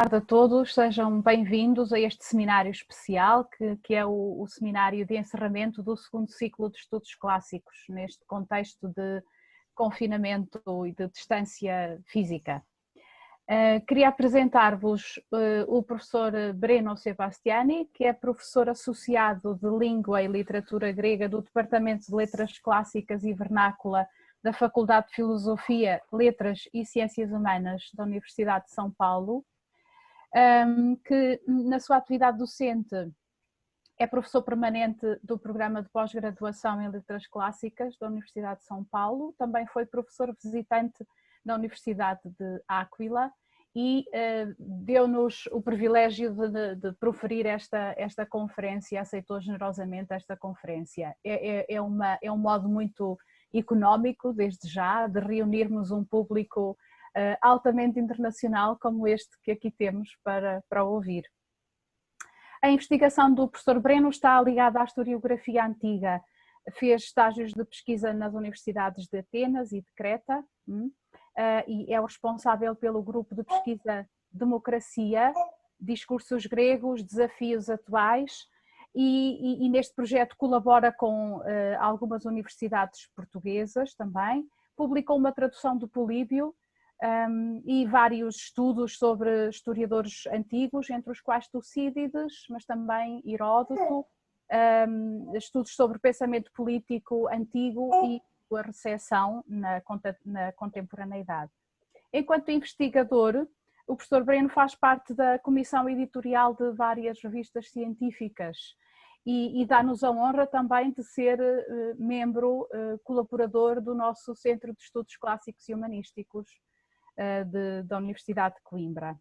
tarde a todos, sejam bem-vindos a este seminário especial, que é o seminário de encerramento do segundo ciclo de estudos clássicos, neste contexto de confinamento e de distância física. Queria apresentar-vos o professor Breno Sebastiani, que é professor associado de Língua e Literatura Grega do Departamento de Letras Clássicas e Vernácula da Faculdade de Filosofia, Letras e Ciências Humanas da Universidade de São Paulo, que na sua atividade docente é professor permanente do Programa de Pós-Graduação em Letras Clássicas da Universidade de São Paulo, também foi professor visitante da Universidade de Áquila e deu-nos o privilégio de proferir esta conferência, aceitou generosamente esta conferência. É um modo muito económico, desde já, de reunirmos um público altamente internacional como este que aqui temos para ouvir. A investigação do professor Breno está ligada à historiografia antiga. Fez estágios de pesquisa nas universidades de Atenas e de Creta e é o responsável pelo grupo de pesquisa Democracia, Discursos Gregos, Desafios Atuais e neste projeto colabora com algumas universidades portuguesas também. Publicou uma tradução do Políbio e vários estudos sobre historiadores antigos, entre os quais Tucídides, mas também Heródoto, estudos sobre pensamento político antigo e a recepção na contemporaneidade. Enquanto investigador, o professor Breno faz parte da comissão editorial de várias revistas científicas e dá-nos a honra também de ser membro colaborador do nosso Centro de Estudos Clássicos e Humanísticos da Universidade de Coimbra.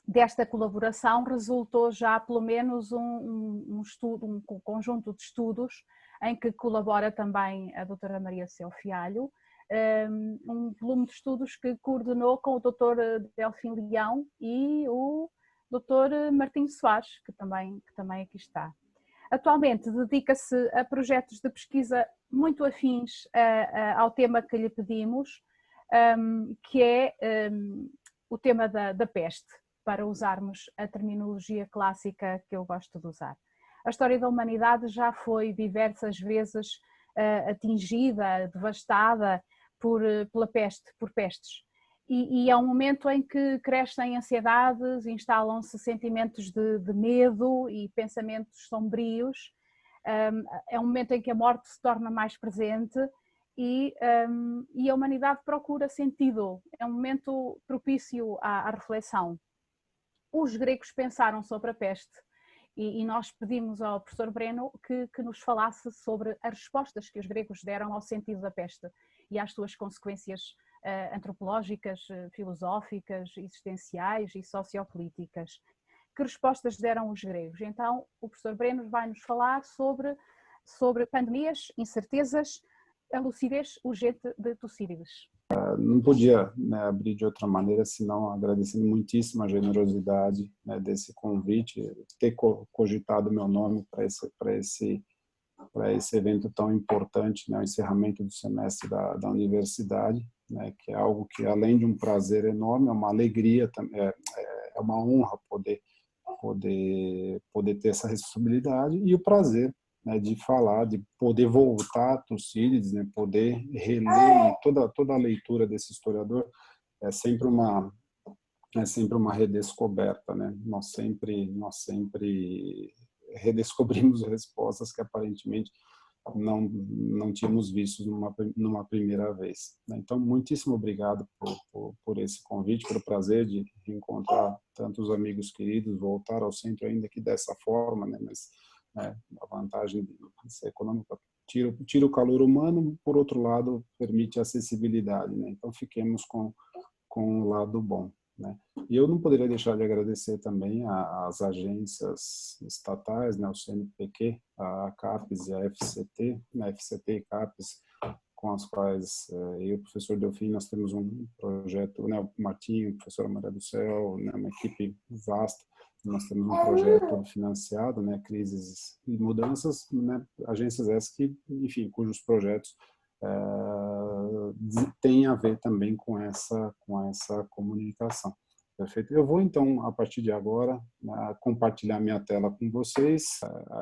Desta colaboração resultou já pelo menos um conjunto de estudos em que colabora também a doutora Maria Céu Fialho, um volume de estudos que coordenou com o doutor Delfim Leão e o doutor Martim Soares, que também aqui está. Atualmente dedica-se a projetos de pesquisa muito afins ao tema que lhe pedimos, que é o tema da peste, para usarmos a terminologia clássica que eu gosto de usar. A história da humanidade já foi diversas vezes atingida, devastada por pestes. E é um momento em que crescem ansiedades, instalam-se sentimentos de medo e pensamentos sombrios. É um momento em que a morte se torna mais presente e a humanidade procura sentido. É um momento propício à reflexão. Os gregos pensaram sobre a peste e nós pedimos ao professor Breno que nos falasse sobre as respostas que os gregos deram ao sentido da peste e às suas consequências antropológicas, filosóficas, existenciais e sociopolíticas. Que respostas deram os gregos? Então, o professor Breno vai nos falar sobre pandemias, incertezas, a lucidez urgente de Tucídides. Não podia abrir de outra maneira, senão agradecendo muitíssimo a generosidade desse convite, ter cogitado meu nome para esse evento tão importante, o encerramento do semestre da universidade, que é algo que, além de um prazer enorme, é uma alegria, é uma honra poder ter essa responsabilidade e o prazer de falar, de poder voltar a Tucídides, poder reler toda a leitura desse historiador é sempre uma redescoberta, Nós sempre redescobrimos respostas que aparentemente não tínhamos visto numa primeira vez. Então, muitíssimo obrigado por esse convite, pelo prazer de reencontrar tantos amigos queridos, voltar ao centro ainda que dessa forma, mas a vantagem de ser econômica tira o calor humano, por outro lado, permite acessibilidade. Então, fiquemos com o lado bom. E eu não poderia deixar de agradecer também às agências estatais, o CNPq, a CAPES e a FCT, FCT e CAPES, com as quais eu e o professor Delfim, nós temos um projeto, o Martinho, a professora Maria do Céu, uma equipe vasta. Nós temos um projeto financiado, Crises e Mudanças, agências essas que, enfim, cujos projetos têm a ver também com essa comunicação. Perfeito. Eu vou, então, a partir de agora, né, compartilhar minha tela com vocês.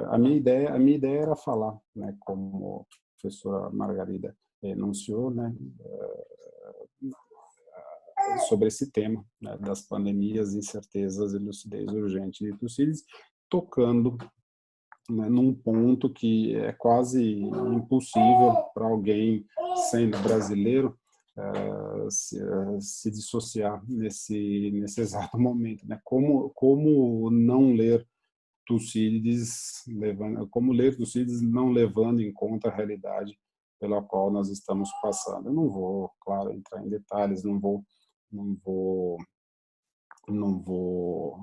A minha ideia era falar, né, como a professora Margarida enunciou, né, sobre esse tema, né, das pandemias, incertezas e lucidez urgente de Tucídides, tocando, né, num ponto que é quase impossível para alguém, sendo brasileiro, se dissociar nesse exato momento, né? Como não ler Tucídides, como ler Tucídides não levando em conta a realidade pela qual nós estamos passando. Eu não vou, claro, entrar em detalhes, não vou, não vou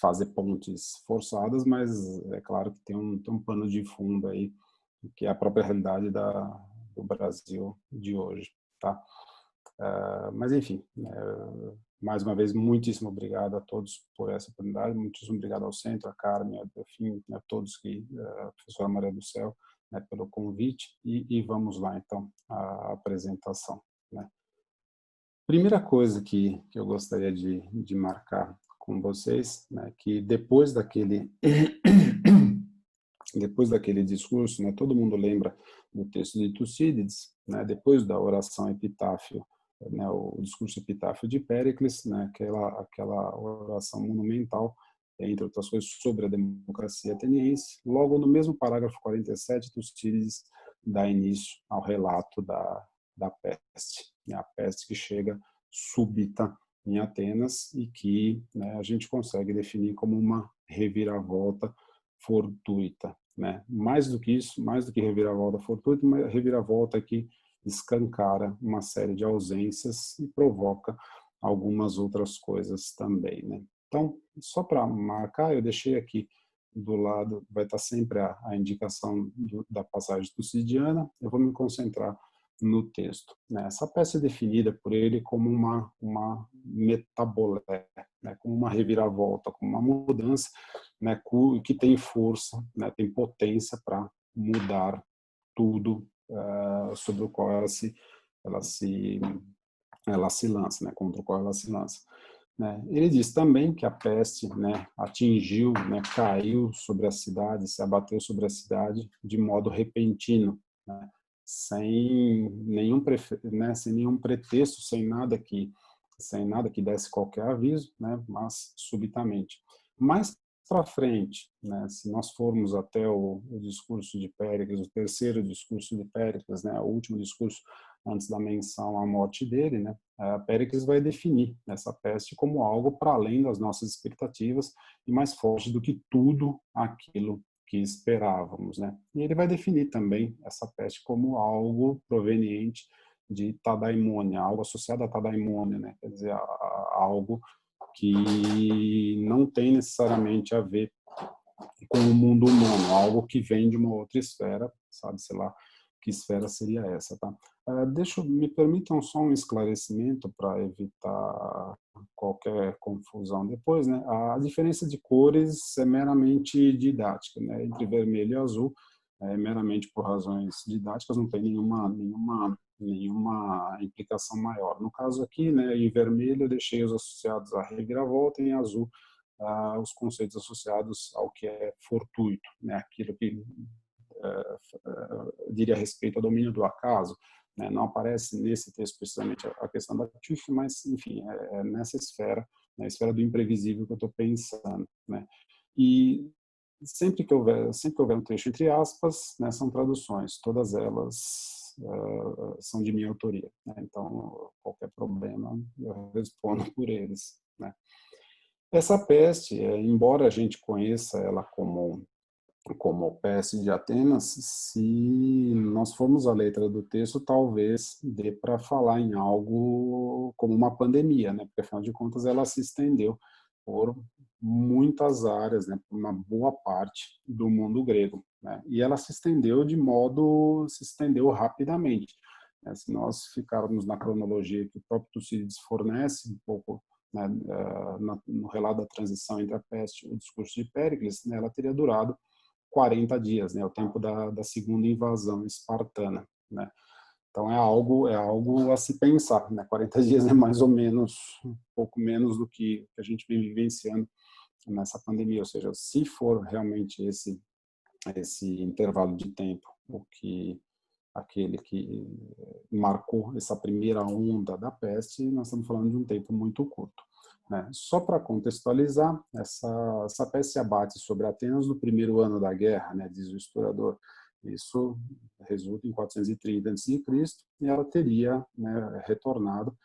fazer pontes forçadas, mas é claro que tem um pano de fundo aí, que é a própria realidade do Brasil de hoje, tá? Mas, enfim, mais uma vez, muitíssimo obrigado a todos por essa oportunidade, muitíssimo obrigado ao Centro, a Carmen, a Delfim, a todos a professora Maria do Céu, né, pelo convite, e vamos lá, então, a apresentação, né? Primeira coisa que eu gostaria de marcar com vocês, né, que depois daquele discurso, né, todo mundo lembra do texto de Tucídides, né, depois da oração epitáfio, né, o discurso epitáfio de Péricles, né, aquela oração monumental, entre outras coisas, sobre a democracia ateniense. Logo no mesmo parágrafo 47, Tucídides dá início ao relato da peste, né, a peste que chega súbita em Atenas e que, né, a gente consegue definir como uma reviravolta fortuita, né? Mais do que isso, mais do que reviravolta fortuita, uma reviravolta que escancara uma série de ausências e provoca algumas outras coisas também, né? Então, só para marcar, eu deixei aqui do lado, vai estar sempre a indicação da passagem tucidiana. Eu vou me concentrar no texto, né? Essa peça é definida por ele como uma metabolé, né? Como uma reviravolta, como uma mudança, né? Que tem força, né? Tem potência para mudar tudo sobre o qual ela se lança, né? Contra o qual ela se lança. Né? Ele diz também que a peste, né, atingiu, né, caiu sobre a cidade, se abateu sobre a cidade de modo repentino, né, sem nenhum pretexto, sem nada que desse qualquer aviso, né, mas subitamente. Mais para frente, né, se nós formos até o discurso de Péricles, o terceiro discurso de Péricles, né, o último discurso antes da menção à morte dele, né, Péricles vai definir essa peste como algo para além das nossas expectativas e mais forte do que tudo aquilo que esperávamos, né? E ele vai definir também essa peste como algo proveniente de tadaimônia, algo associado a tadaimônia, né? Quer dizer, algo que não tem necessariamente a ver com o mundo humano, algo que vem de uma outra esfera, sabe, sei lá, que esfera seria essa, tá? Me permitam só um esclarecimento para evitar qualquer confusão depois, né? A diferença de cores é meramente didática, né? Entre vermelho e azul, é meramente por razões didáticas, não tem nenhuma implicação maior. No caso aqui, né, em vermelho eu deixei os associados à reviravolta, em azul os conceitos associados ao que é fortuito, né? Aquilo que diria respeito ao domínio do acaso, né? Não aparece nesse texto precisamente a questão da TÜV, mas, enfim, é nessa esfera, na esfera do imprevisível que eu estou pensando, né? E sempre que houver um trecho entre aspas, né, são traduções, todas elas são de minha autoria, né? Então, qualquer problema, eu respondo por eles, né? Essa peste, embora a gente conheça ela como peste de Atenas, se nós formos à letra do texto, talvez dê para falar em algo como uma pandemia, né? Porque afinal de contas ela se estendeu por muitas áreas, né? Por uma boa parte do mundo grego, né? E ela se estendeu rapidamente, né? Se nós ficarmos na cronologia que o próprio Tucídides fornece, um pouco, né, no relato da transição entre a peste e o discurso de Péricles, né, ela teria durado 40 dias, né, o tempo da segunda invasão espartana, né? Então, é algo a se pensar, né? 40 dias é mais ou menos, um pouco menos do que a gente vem vivenciando nessa pandemia. Ou seja, se for realmente esse intervalo de tempo, o que aquele que marcou essa primeira onda da peste, nós estamos falando de um tempo muito curto, né? Só para contextualizar, essa peste se abate sobre Atenas no primeiro ano da guerra, né, diz o historiador. Isso resulta em 430 a.C. e ela teria, né, retornado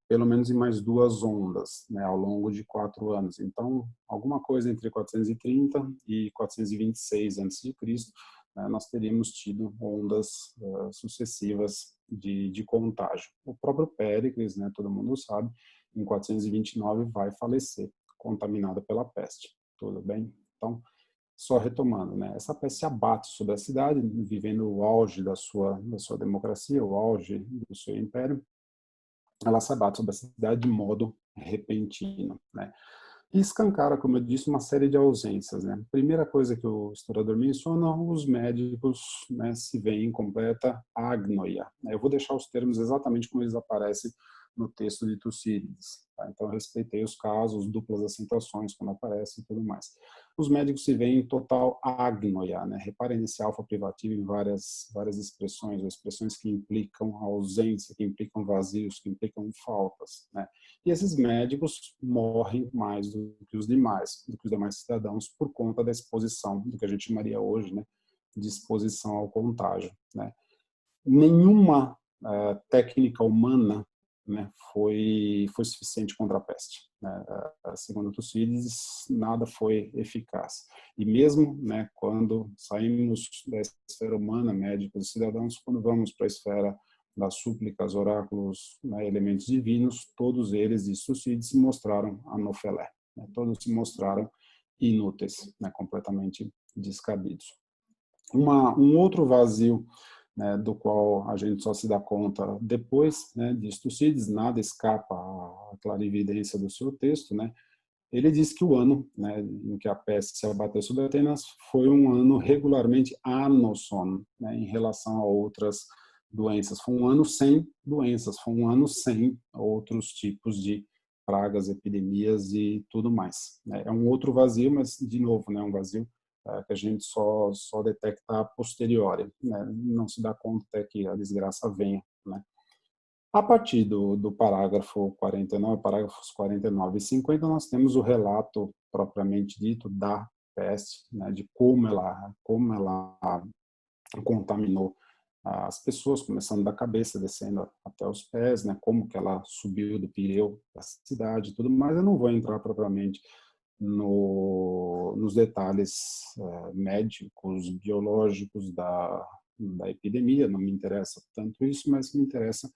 pelo menos em mais 2 ondas, né, ao longo de 4 anos. Então, alguma coisa entre 430 e 426 a.C., né, nós teríamos tido ondas sucessivas de contágio. O próprio Péricles, né, todo mundo sabe, em 429 vai falecer, contaminado pela peste. Tudo bem? Então, só retomando, né, essa peste abate sobre a cidade, vivendo o auge da sua democracia, o auge do seu império. Ela se abate sobre a cidade de modo repentino, né? E escancara, como eu disse, uma série de ausências, né? Primeira coisa que o historiador menciona, os médicos, né, se veem em completa agnoia. Eu vou deixar os termos exatamente como eles aparecem no texto de Tucídides. Tá? Então, eu respeitei os casos, duplas acentuações quando aparecem e tudo mais. Os médicos se veem em total agnoia, né? Reparem nesse alfa privativo em várias expressões, ou expressões que implicam ausência, que implicam vazios, que implicam faltas, né? E esses médicos morrem mais do que os demais cidadãos, por conta da exposição, do que a gente chamaria hoje, né, de exposição ao contágio, né? Nenhuma técnica humana, né, foi suficiente contra a peste, né? Segundo Tucídides, nada foi eficaz. E mesmo, né, quando saímos da esfera humana, médicos e cidadãos, quando vamos para a esfera das súplicas, oráculos, né, elementos divinos, todos eles, diz Tucídides, se mostraram anofélé, né? Todos se mostraram inúteis, né, completamente descabidos. Um outro vazio, né, do qual a gente só se dá conta depois, né, de Tucídides, nada escapa à clarividência do seu texto, né? Ele diz que o ano, né, em que a peste se abateu sobre Atenas foi um ano regularmente anosson, né, em relação a outras doenças. Foi um ano sem doenças, foi um ano sem outros tipos de pragas, epidemias e tudo mais, né? É um outro vazio, mas, de novo, né, um vazio que a gente só detecta a posteriori, né? Não se dá conta até que a desgraça venha, né? A partir do parágrafo 49, parágrafos 49 e 50, nós temos o relato propriamente dito da peste, né, de como ela contaminou as pessoas, começando da cabeça, descendo até os pés, né, como que ela subiu do Pireu para a cidade e tudo mais. Eu não vou entrar propriamente nos detalhes médicos, biológicos da epidemia, não me interessa tanto isso, mas me interessam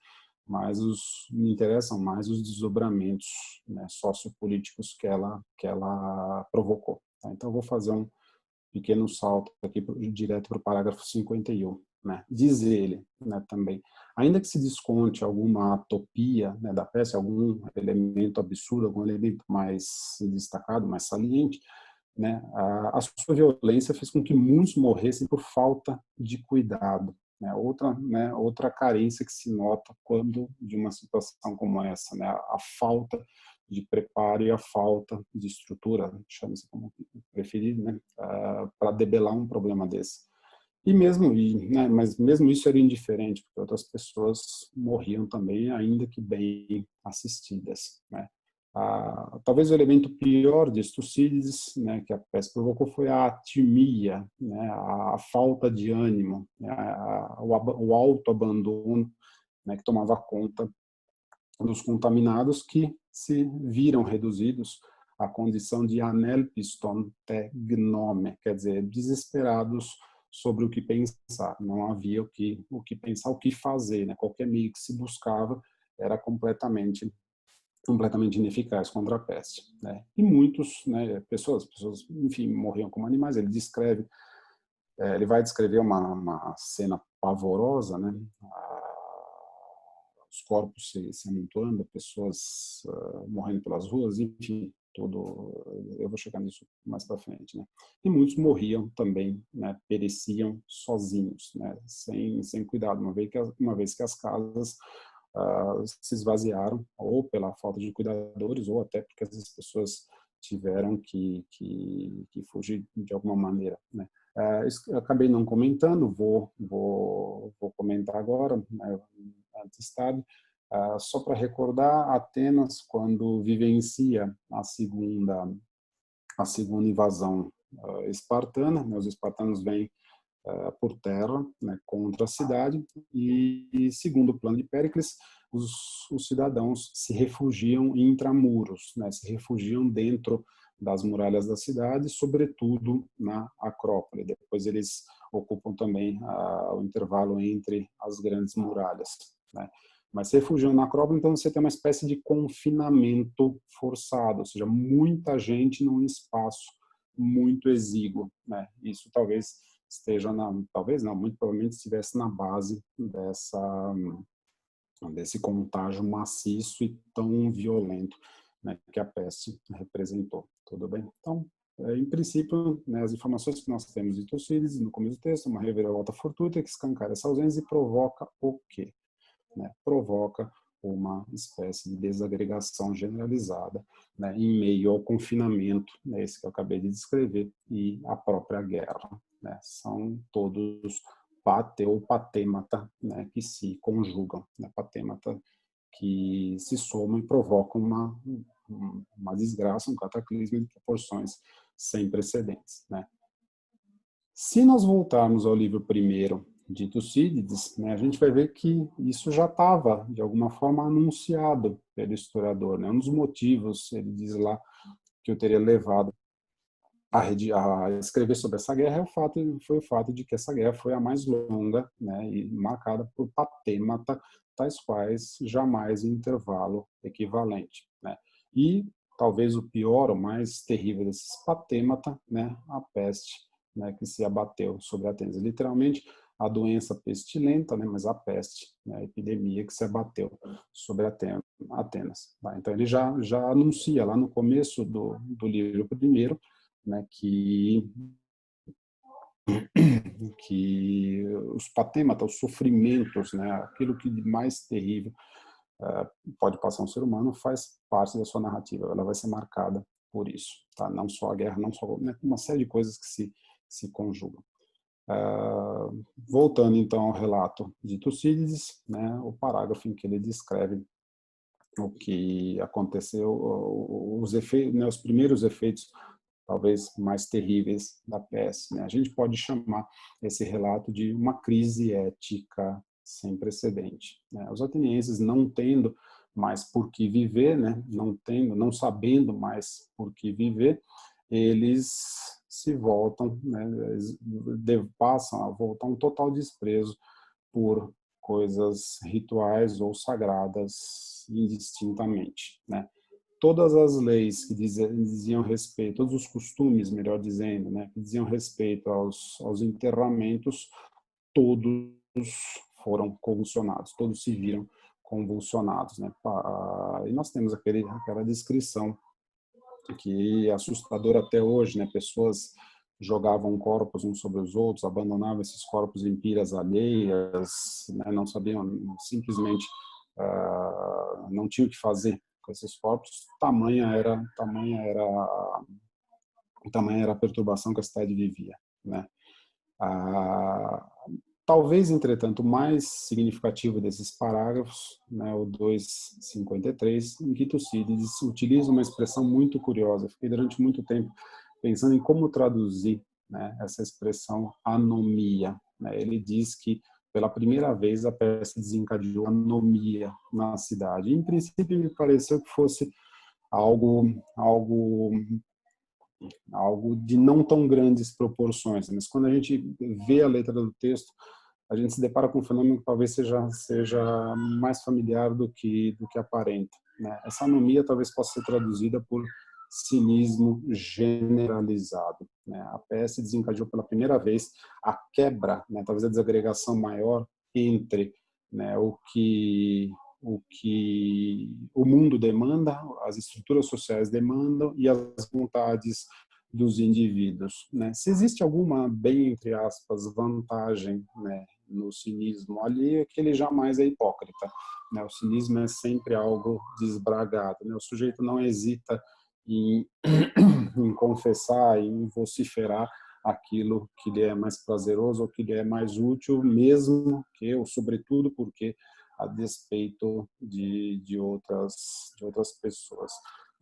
mais os desdobramentos, né, sociopolíticos que ela provocou. Tá? Então, eu vou fazer um pequeno salto aqui direto para o parágrafo 51. Né? Diz ele, né, também, ainda que se desconte alguma atopia, né, da peça, algum elemento absurdo, algum elemento mais destacado, mais saliente, né, a sua violência fez com que muitos morressem por falta de cuidado. Né, outra carência que se nota quando de uma situação como essa, né, a falta de preparo e a falta de estrutura, chame-se como preferir, né, para debelar um problema desse. Né, mas mesmo isso era indiferente, porque outras pessoas morriam também, ainda que bem assistidas, né. Talvez o elemento pior de Tucídides, né, que a peste provocou, foi a atimia, né, a falta de ânimo, né, o autoabandono, né, que tomava conta dos contaminados, que se viram reduzidos à condição de anelpiston te gnome, quer dizer, desesperados sobre o que pensar. Não havia o que pensar, o que fazer, né? Qualquer meio que se buscava era completamente ineficaz contra a peste, né? E muitos, né, pessoas, enfim, morriam como animais. Ele vai descrever uma cena pavorosa, né? Os corpos se amontoando, pessoas morrendo pelas ruas, enfim, eu vou chegar nisso mais para frente, né? E muitos morriam também, né? Pereciam sozinhos, né? Sem cuidado, uma vez que as casas se esvaziaram, ou pela falta de cuidadores, ou até porque as pessoas tiveram que fugir de alguma maneira, né? Eu acabei não comentando, vou comentar agora, né, antes tarde, só para recordar, Atenas, quando vivencia a segunda invasão espartana, né, os espartanos vêm por terra, né, contra a cidade, e segundo o plano de Péricles, os cidadãos se refugiam intramuros, né, se refugiam dentro das muralhas da cidade, sobretudo na Acrópole. Depois eles ocupam também o intervalo entre as grandes muralhas, né. Mas se refugiam na Acrópole, então você tem uma espécie de confinamento forçado, ou seja, muita gente num espaço muito exíguo, né. Isso talvez esteja talvez não, muito provavelmente estivesse na base desse contágio maciço e tão violento, né, que a peste representou. Tudo bem? Então, em princípio, né, as informações que nós temos de Tucídides no começo do texto, uma reviravolta fortuita que escancara essa ausência e provoca o quê? Né? Provoca uma espécie de desagregação generalizada, né, em meio ao confinamento, né, esse que eu acabei de descrever, e a própria guerra, né? São todos pate ou patêmata, né, que se conjugam, né? Patêmata que se somam e provocam uma desgraça, um cataclismo de proporções sem precedentes, né? Se nós voltarmos ao livro primeiro de Tucídides, né, a gente vai ver que isso já estava, de alguma forma, anunciado pelo historiador, né? Um dos motivos, ele diz lá, que eu teria levado a escrever sobre essa guerra foi o fato de que essa guerra foi a mais longa, né, e marcada por patêmata, tais quais jamais em intervalo equivalente, né? E talvez o pior, o mais terrível desses patêmata, né, a peste, né, que se abateu sobre Atenas. Literalmente a doença pestilenta, né, mas a peste, né, a epidemia que se abateu sobre Atenas. Tá? Então ele já anuncia lá no começo do livro primeiro, né, que os patêmata, os sofrimentos, né, aquilo que de mais terrível pode passar um ser humano, faz parte da sua narrativa. Ela vai ser marcada por isso, tá? Não só a guerra, não só, né, uma série de coisas que se conjugam. Voltando então ao relato de Tucídides, né, o parágrafo em que ele descreve o que aconteceu, os efeitos, né, os primeiros efeitos talvez mais terríveis da peste, né? A gente pode chamar esse relato de uma crise ética sem precedente, né? Os atenienses não tendo mais por que viver, né? Não sabendo mais por que viver, eles se voltam, né? Passam a voltar um total desprezo por coisas rituais ou sagradas indistintamente, né? Todas as leis que diziam respeito, todos os costumes, melhor dizendo, né, que diziam respeito aos enterramentos, todos foram convulsionados, todos se viram convulsionados, né? E nós temos aquela descrição que é assustadora até hoje, né? Pessoas jogavam corpos uns sobre os outros, abandonavam esses corpos em piras alheias, né? Não sabiam, simplesmente não tinham o que fazer com esses corpos. Tamanha era a perturbação que a cidade vivia, né? Talvez, entretanto, o mais significativo desses parágrafos, né, o 253, em que Tucídides utiliza uma expressão muito curiosa. Fiquei durante muito tempo pensando em como traduzir, né, essa expressão anomia, né? Ele diz que pela primeira vez a peste desencadeou anomia na cidade. Em princípio me pareceu que fosse algo de não tão grandes proporções, mas quando a gente vê a letra do texto, a gente se depara com um fenômeno que talvez seja mais familiar do que aparenta, né? Essa anomia talvez possa ser traduzida por cinismo generalizado, né? A peste desencadeou pela primeira vez a quebra, né, talvez a desagregação maior entre, né, o que o que o mundo demanda, as estruturas sociais demandam e as vontades dos indivíduos, né? Se existe alguma, bem entre aspas, vantagem, né, no cinismo ali, é que ele jamais é hipócrita, né? O cinismo é sempre algo desbragado, né? O sujeito não hesita em, em confessar, em vociferar aquilo que lhe é mais prazeroso ou que lhe é mais útil, mesmo que, ou sobretudo porque a despeito de outras pessoas.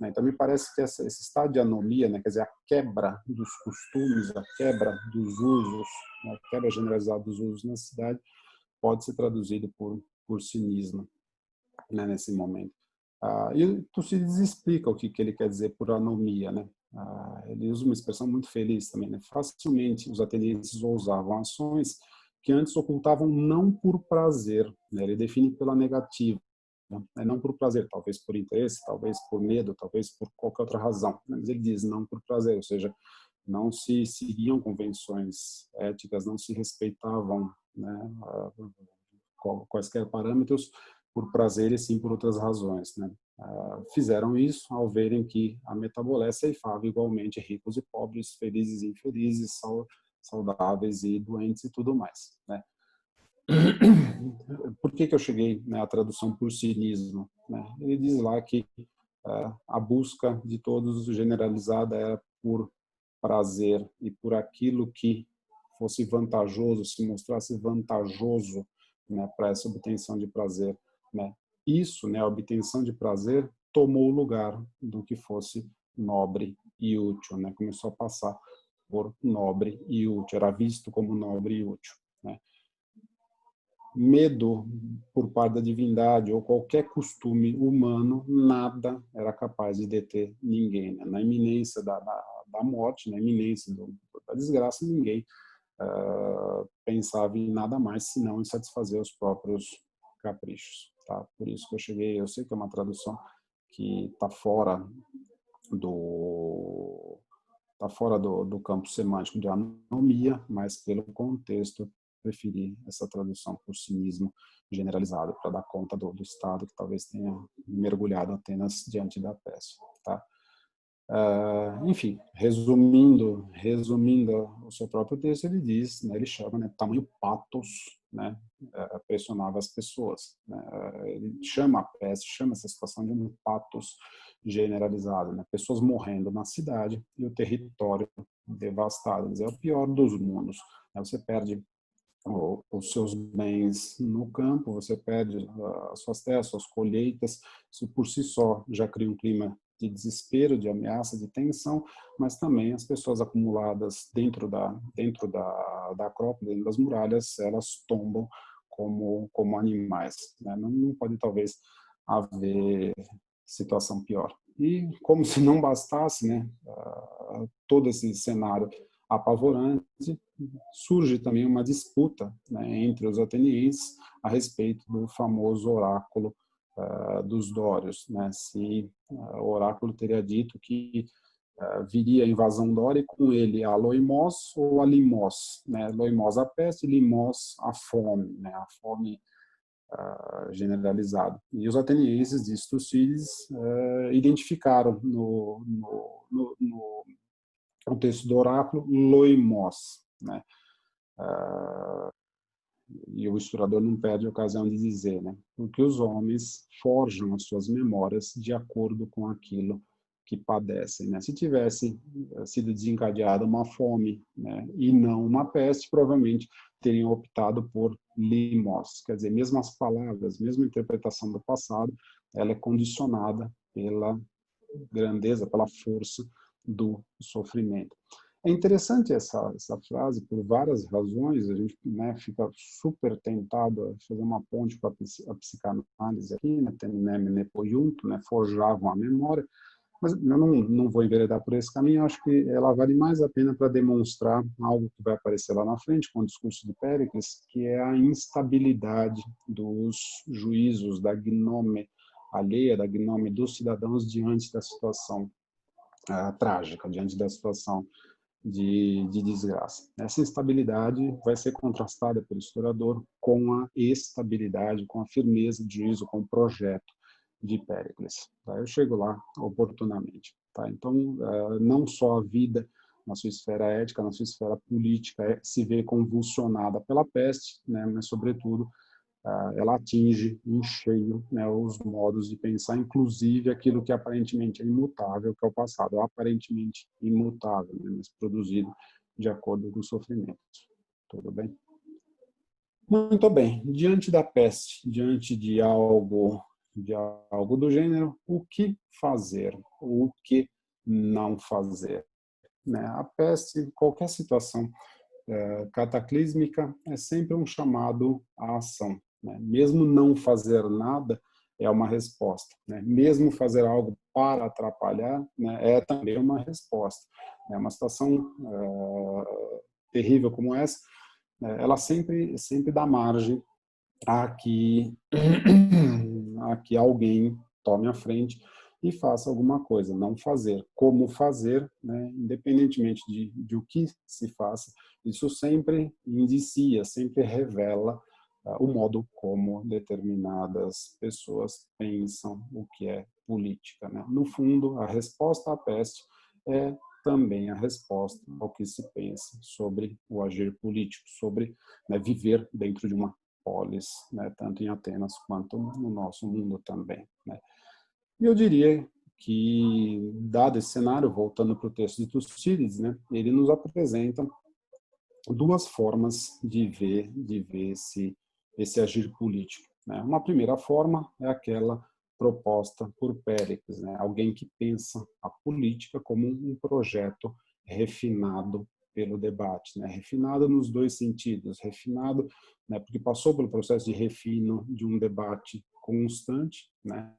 Então, me parece que esse estado de anomia, né, quer dizer, a quebra dos costumes, a quebra dos usos, a quebra generalizada dos usos na cidade, pode ser traduzido por cinismo, né, nesse momento. E Tucídides explica o que ele quer dizer por anomia, né? Ele usa uma expressão muito feliz também, né? Facilmente os atenienses ousavam ações que antes ocultavam não por prazer, né? Ele define pela negativa, né? Não por prazer, talvez por interesse, talvez por medo, talvez por qualquer outra razão, né? Mas ele diz não por prazer, ou seja, não se seguiam convenções éticas, não se respeitavam, né, quaisquer parâmetros por prazer e sim por outras razões, né? Fizeram isso ao verem que a metabolé ceifava igualmente ricos e pobres, felizes e infelizes, saudáveis e doentes e tudo mais, né? Por que eu cheguei, né, à tradução por cinismo, né? Ele diz lá que a busca de todos generalizada era por prazer e por aquilo que fosse vantajoso, se mostrasse vantajoso, né, para essa obtenção de prazer, né? Isso, né, a obtenção de prazer, tomou o lugar do que fosse nobre e útil, né? Começou a passar por nobre e útil, era visto como nobre e útil, né? Medo por parte da divindade ou qualquer costume humano, nada era capaz de deter ninguém, né? Na iminência da morte, na iminência da desgraça, ninguém pensava em nada mais senão em satisfazer os próprios caprichos, tá? Por isso que eu sei que é uma tradução que está fora do campo semântico de anomia, mas pelo contexto preferi essa tradução por cinismo generalizado para dar conta do Estado que talvez tenha mergulhado Atenas diante da peça, tá? Enfim, resumindo o seu próprio texto, ele diz, né, ele chama, né, tamanho patos, né, pressionava as pessoas, né? Ele chama a peça, chama essa situação de um patos generalizado, né? Pessoas morrendo na cidade e o território devastado, quer dizer, é o pior dos mundos, né? Você perde os seus bens no campo, você perde as suas terras, suas colheitas, isso por si só já cria um clima de desespero, de ameaça, de tensão, mas também as pessoas acumuladas dentro da Acrópole, dentro das muralhas, elas tombam como animais, né? Não pode talvez haver situação pior. E como se não bastasse, né, todo esse cenário apavorante, surge também uma disputa, né, entre os atenienses a respeito do famoso oráculo dos dórios, né? Se o oráculo teria dito que viria a invasão dória e com ele a loimós ou a limós, né? Loimós a peste, limós a fome, né? A fome generalizada. E os atenienses, diz Tucídides, identificaram no texto do oráculo loimós, né? E o historiador não perde a ocasião de dizer, né? Porque os homens forjam as suas memórias de acordo com aquilo que padecem, né? Se tivesse sido desencadeada uma fome, né, e não uma peste, provavelmente teriam optado por limos. Quer dizer, mesmo as palavras, mesmo a interpretação do passado, ela é condicionada pela grandeza, pela força do sofrimento. É interessante essa frase por várias razões. A gente, né, fica super tentado a fazer uma ponte com a psicanálise aqui, né, Teminem e Nepoiunto, né, forjavam a memória, mas eu não vou enveredar por esse caminho. Eu acho que ela vale mais a pena para demonstrar algo que vai aparecer lá na frente com o discurso de Péricles, que é a instabilidade dos juízos, da gnome alheia, da gnome dos cidadãos diante da situação trágica, diante da situação de desgraça. Essa instabilidade vai ser contrastada pelo historiador com a estabilidade, com a firmeza de juízo, com o projeto de Péricles. Tá? Eu chego lá oportunamente. Tá? Então, não só a vida na sua esfera ética, na sua esfera política, se vê convulsionada pela peste, né? Mas, sobretudo, ela atinge em cheio, né, os modos de pensar, inclusive aquilo que aparentemente é imutável, que é o passado, aparentemente imutável, né, mas produzido de acordo com o sofrimento. Tudo bem? Muito bem. Diante da peste, diante de algo do gênero, o que fazer? O que não fazer? Né? A peste, qualquer situação cataclísmica, é sempre um chamado à ação. Né? Mesmo não fazer nada é uma resposta. Né? Mesmo fazer algo para atrapalhar, né, é também uma resposta. É uma situação terrível como essa, ela sempre dá margem a que, a que alguém tome a frente e faça alguma coisa. Não fazer, como fazer, né, independentemente de o que se faça, isso sempre indicia, sempre revela o modo como determinadas pessoas pensam o que é política. Né? No fundo, a resposta à peste é também a resposta ao que se pensa sobre o agir político, sobre, né, viver dentro de uma polis, né, tanto em Atenas quanto no nosso mundo também. Né? E eu diria que, dado esse cenário, voltando para o texto de Tucídides, né, ele nos apresenta duas formas de ver esse agir político. Né? Uma primeira forma é aquela proposta por Péricles, né? Alguém que pensa a política como um projeto refinado pelo debate, né? Refinado nos dois sentidos, refinado, né, porque passou pelo processo de refino de um debate constante, né,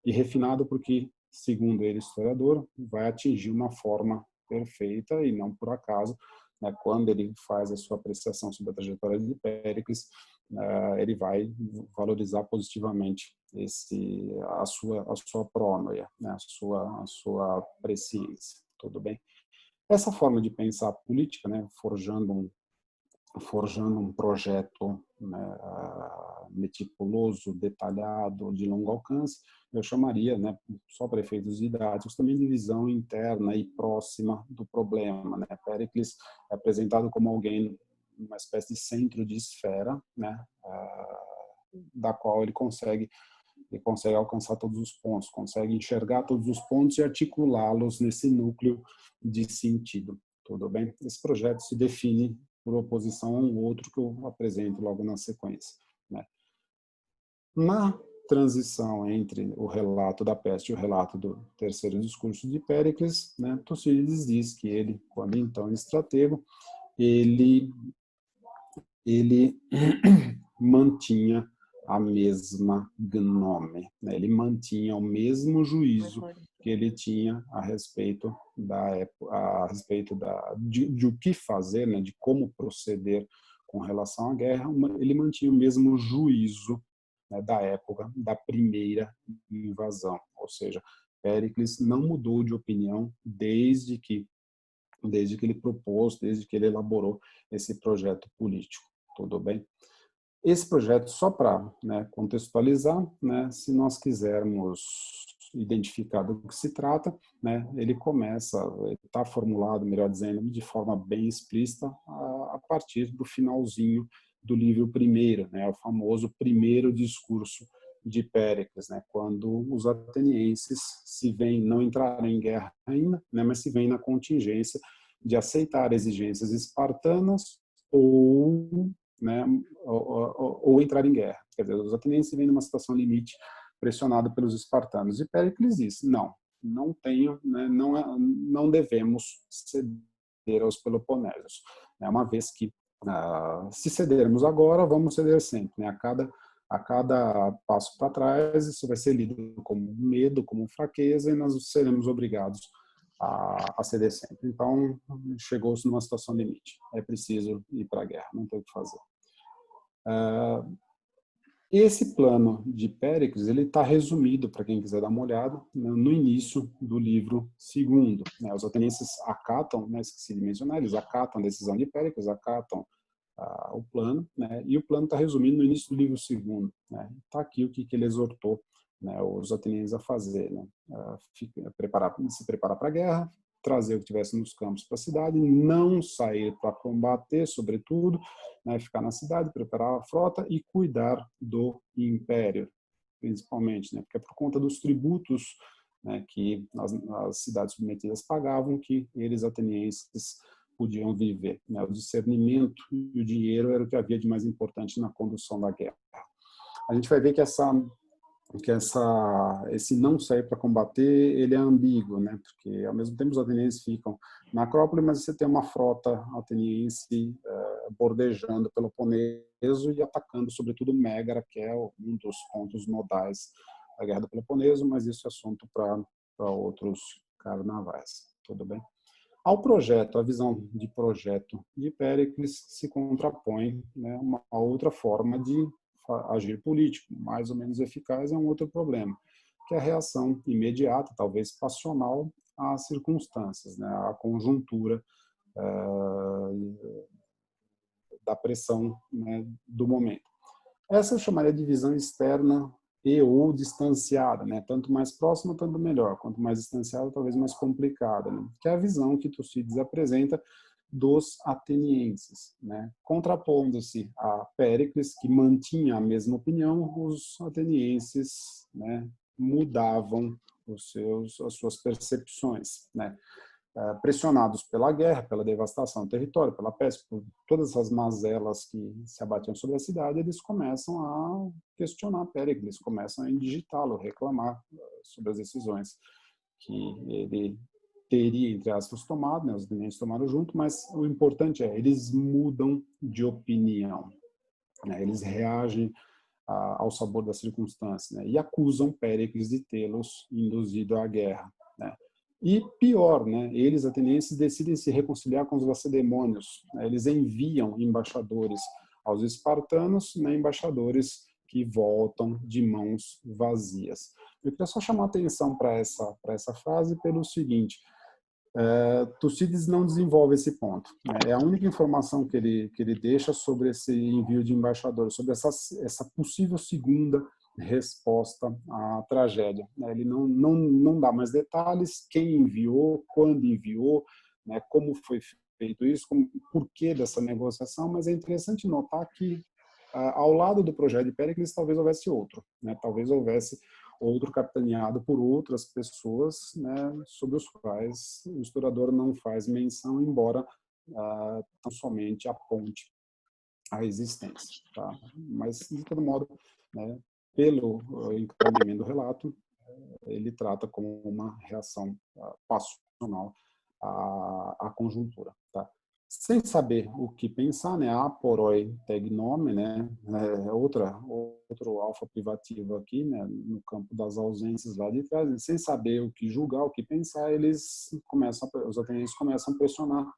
e refinado porque, segundo ele, historiador, vai atingir uma forma perfeita e não por acaso, né, quando ele faz a sua apreciação sobre a trajetória de Péricles, ele vai valorizar positivamente a sua prônoia, né, a sua presciência. Tudo bem? Essa forma de pensar a política, né, forjando um projeto, né, meticuloso, detalhado, de longo alcance, eu chamaria, né, só para efeitos didáticos, também de visão interna e próxima do problema. Né? Péricles é apresentado como alguém, uma espécie de centro de esfera, né, da qual ele consegue alcançar todos os pontos, consegue enxergar todos os pontos e articulá-los nesse núcleo de sentido. Tudo bem? Esse projeto se define por oposição a um outro que eu apresento logo na sequência. Né? Na transição entre o relato da peste e o relato do terceiro discurso de Péricles, né, Tucídides diz que ele, quando então estratego, ele mantinha a mesma gnome, né? Ele mantinha o mesmo juízo que ele tinha a respeito de o que fazer, né? De como proceder com relação à guerra. Ele mantinha o mesmo juízo, né, da época da primeira invasão, ou seja, Péricles não mudou de opinião desde que ele propôs, desde que ele elaborou esse projeto político. Tudo bem? Esse projeto, só para, né, contextualizar, né, se nós quisermos identificar do que se trata, né, ele está formulado, melhor dizendo, de forma bem explícita a partir do finalzinho do livro primeiro, né, o famoso primeiro discurso de Péricles, né, quando os atenienses se veem, não entraram em guerra ainda, né, mas se veem na contingência de aceitar exigências espartanas ou, né, ou entrar em guerra. Quer dizer, os atenienses vêm numa situação limite, pressionado pelos espartanos. E Péricles diz, não tenho, né, não devemos ceder aos peloponésios. Uma vez que, se cedermos agora, vamos ceder sempre. Né? A cada passo para trás, isso vai ser lido como medo, como fraqueza, e nós seremos obrigados a ceder sempre. Então, chegou-se numa situação limite. É preciso ir para a guerra, não tem o que fazer. Esse plano de Péricles, ele está resumido, para quem quiser dar uma olhada, no início do livro segundo. Né? Os atenienses acatam, né, esqueci de mencionar, eles acatam a decisão de Péricles, acatam o plano, né? E o plano está resumido no início do livro segundo. Né? Está aqui o que ele exortou, né, os atenienses a fazer, né? Se preparar para a guerra, trazer o que tivesse nos campos para a cidade, não sair para combater, sobretudo, né, ficar na cidade, preparar a frota e cuidar do império, principalmente, né, porque é por conta dos tributos, né, que as cidades submetidas pagavam que eles, atenienses, podiam viver. Né? O discernimento e o dinheiro era o que havia de mais importante na condução da guerra. A gente vai ver que esse não sair para combater, ele é ambíguo, né? Porque ao mesmo tempo os atenienses ficam na Acrópole, mas você tem uma frota ateniense bordejando pelo Peloponeso e atacando sobretudo Mégara, que é um dos pontos nodais da Guerra do Peloponeso, mas isso é assunto para outros carnavais. Tudo bem? Ao projeto, a visão de projeto de Péricles se contrapõe, né, uma outra forma de agir político, mais ou menos eficaz, é um outro problema, que é a reação imediata, talvez passional, às circunstâncias, né, à conjuntura da pressão, né, do momento. Essa eu chamaria de visão externa e ou distanciada, né? Tanto mais próxima, tanto melhor. Quanto mais distanciada, talvez mais complicada, né? Que é a visão que Tucídides apresenta dos atenienses, né? Contrapondo-se a Péricles, que mantinha a mesma opinião, os atenienses, né, mudavam as suas percepções, né? Pressionados pela guerra, pela devastação do território, pela peste, por todas as mazelas que se abatiam sobre a cidade, eles começam a questionar Péricles, começam a indigitá-lo, reclamar sobre as decisões que ele teria, entre aspas, tomado, né? Os atenienses tomaram junto, mas o importante é, eles mudam de opinião, né? Eles reagem ao sabor das circunstâncias, né? E acusam Péricles de tê-los induzido à guerra, né? E pior, né? Eles, atenienses, decidem se reconciliar com os lacedemônios, né? Eles enviam embaixadores aos espartanos, né? Embaixadores que voltam de mãos vazias. Eu queria só chamar a atenção para essa frase pelo seguinte: Tucídides não desenvolve esse ponto, né? É a única informação que ele deixa sobre esse envio de embaixadores, sobre essa possível segunda resposta à tragédia, né? Ele não dá mais detalhes, quem enviou, quando enviou, né? Como foi feito isso, por que dessa negociação, mas é interessante notar que ao lado do projeto de Péricles talvez houvesse outro, né? Talvez houvesse outro capitaneado por outras pessoas, né, sobre os quais o historiador não faz menção, embora tão somente aponte a existência. Tá? Mas, de todo modo, né, pelo encaminhamento do relato, ele trata como uma reação passional à conjuntura. Tá? Sem saber o que pensar, né, a poroi tegnome, né, outro alfa privativo aqui, né, no campo das ausências lá de trás, né, sem saber o que julgar, o que pensar, os atenienses começam a pressionar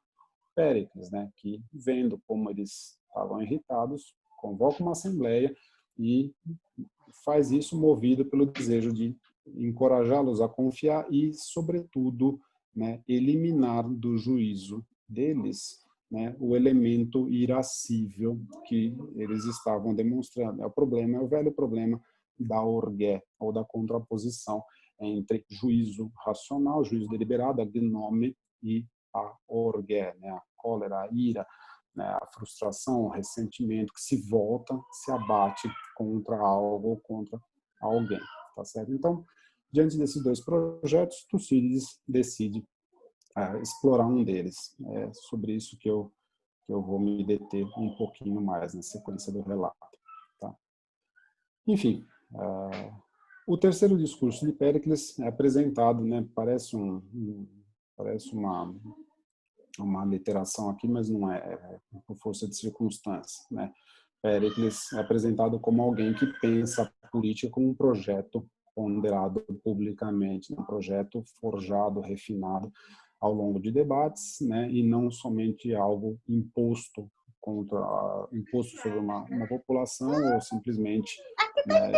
Péricles, né, que vendo como eles estavam irritados, convoca uma assembleia e faz isso movido pelo desejo de encorajá-los a confiar e, sobretudo, né, eliminar do juízo deles, né, o elemento irascível que eles estavam demonstrando. É o velho problema da orgué, ou da contraposição entre juízo racional, juízo deliberado, a gnome, e a orgué, né, a cólera, a ira, né, a frustração, o ressentimento que se volta, se abate contra algo ou contra alguém, tá certo? Então, diante desses dois projetos, Tucídides decide explorar um deles. É sobre isso que eu vou me deter um pouquinho mais na sequência do relato. Tá? Enfim, o terceiro discurso de Péricles é apresentado, né, parece uma literação aqui, mas não é por força de circunstância, né? Péricles é apresentado como alguém que pensa a política como um projeto ponderado publicamente, um projeto forjado, refinado ao longo de debates, né? E não somente algo imposto sobre uma população ou simplesmente né,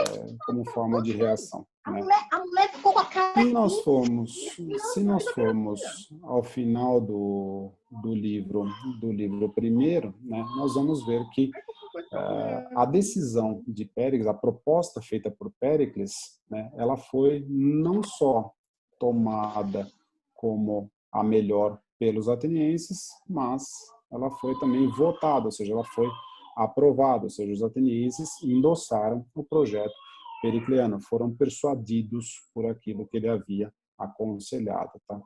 como forma de reação. Né? A mulher ficou com a cara... Se nós formos ao final do livro primeiro, né, nós vamos ver que a decisão de Péricles, a proposta feita por Péricles, né, ela foi não só tomada como a melhor pelos atenienses, mas ela foi também votada, ou seja, ela foi aprovada, ou seja, os atenienses endossaram o projeto pericleano, foram persuadidos por aquilo que ele havia aconselhado. Tá?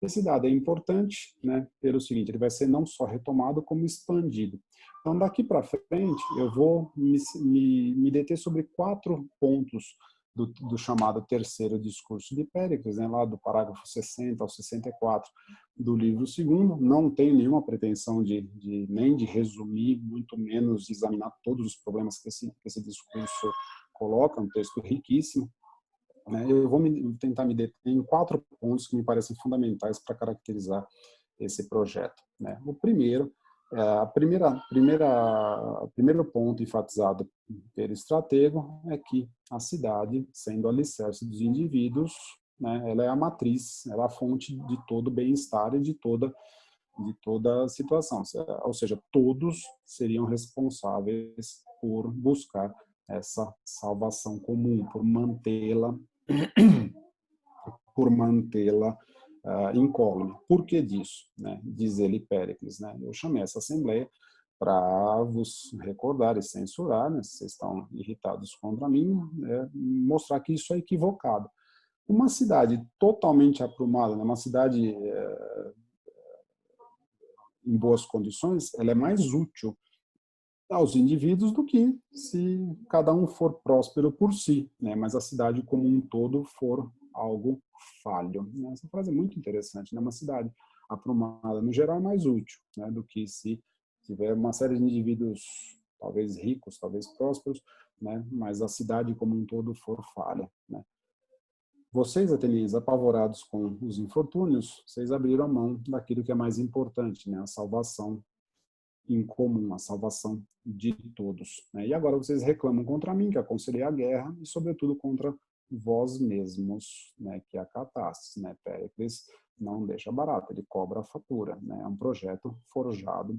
Esse dado é importante, né, pelo seguinte, ele vai ser não só retomado, como expandido. Então, daqui para frente, eu vou me deter sobre 4 pontos do chamado terceiro discurso de Péricles, né, lá do parágrafo 60 ao 64 do livro segundo. Não tenho nenhuma pretensão nem de resumir, muito menos de examinar todos os problemas que esse discurso coloca, um texto riquíssimo. Eu vou tentar me deter em 4 pontos que me parecem fundamentais para caracterizar esse projeto. O primeiro, primeiro ponto enfatizado pelo estratego é que a cidade, sendo alicerce dos indivíduos, ela é a matriz, ela é a fonte de todo bem-estar e de toda situação. Ou seja, todos seriam responsáveis por buscar essa salvação comum, por mantê-la incólume. Por que disso? Diz ele, Péricles. Eu chamei essa assembleia para vos recordar e censurar, se vocês estão irritados contra mim, mostrar que isso é equivocado. Uma cidade totalmente aprumada, uma cidade em boas condições, ela é mais útil aos indivíduos do que se cada um for próspero por si, mas a cidade como um todo for algo falho. Essa frase é muito interessante. Uma cidade aprumada, no geral, é mais útil do que se tiver uma série de indivíduos, talvez ricos, talvez prósperos, mas a cidade como um todo for falha. Vocês, atenienses, apavorados com os infortúnios, vocês abriram a mão daquilo que é mais importante, a salvação em comum, a salvação de todos. E agora vocês reclamam contra mim, que aconselhei a guerra, e sobretudo contra vós mesmos, que acatastes. Péricles não deixa barato, ele cobra a fatura. É um projeto forjado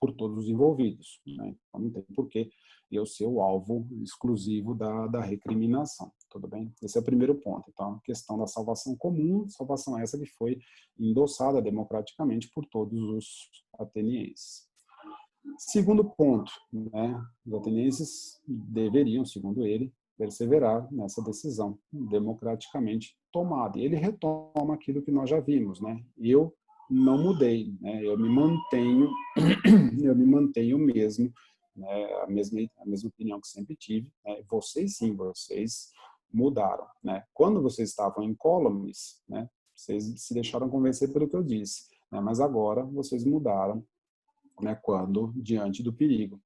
por todos os envolvidos. Então não tem porquê eu ser o alvo exclusivo da recriminação. Tudo bem? Esse é o primeiro ponto. Então, a questão da salvação comum, salvação essa que foi endossada democraticamente por todos os atenienses. Segundo ponto, os atenienses deveriam, segundo ele, perseverar nessa decisão democraticamente tomada. E ele retoma aquilo que nós já vimos. Eu não mudei, eu me mantenho mesmo, a mesma opinião que sempre tive. Vocês sim, vocês mudaram. Quando vocês estavam incólumes, vocês se deixaram convencer pelo que eu disse, mas agora vocês mudaram, quando diante do perigo.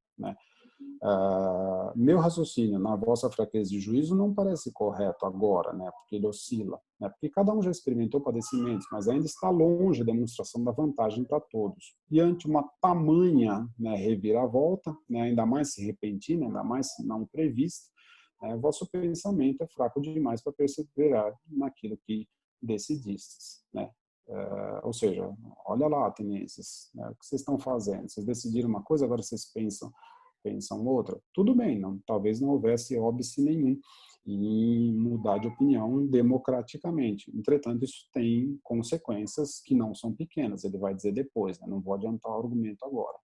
Meu raciocínio na vossa fraqueza de juízo não parece correto agora, porque ele oscila, porque cada um já experimentou padecimentos, mas ainda está longe a demonstração da vantagem para todos. E ante uma tamanha reviravolta, ainda mais repentina, ainda mais não prevista, vosso pensamento é fraco demais para perseverar naquilo que decidistes. Ou seja, olha lá, atenienses, o que vocês estão fazendo? Vocês decidiram uma coisa, agora vocês pensam outra. Tudo bem, talvez não houvesse óbice nenhum em mudar de opinião democraticamente. Entretanto, isso tem consequências que não são pequenas. Ele vai dizer depois, não vou adiantar o argumento agora.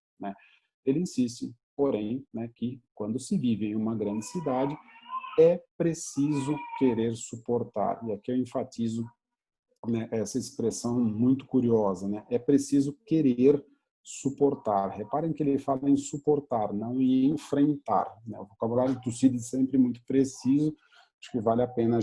Ele insiste, porém, que quando se vive em uma grande cidade, é preciso querer suportar. E aqui eu enfatizo essa expressão muito curiosa, é preciso querer suportar. Reparem que ele fala em suportar, não em enfrentar. O vocabulário do Tucídides é sempre muito preciso, acho que vale a pena a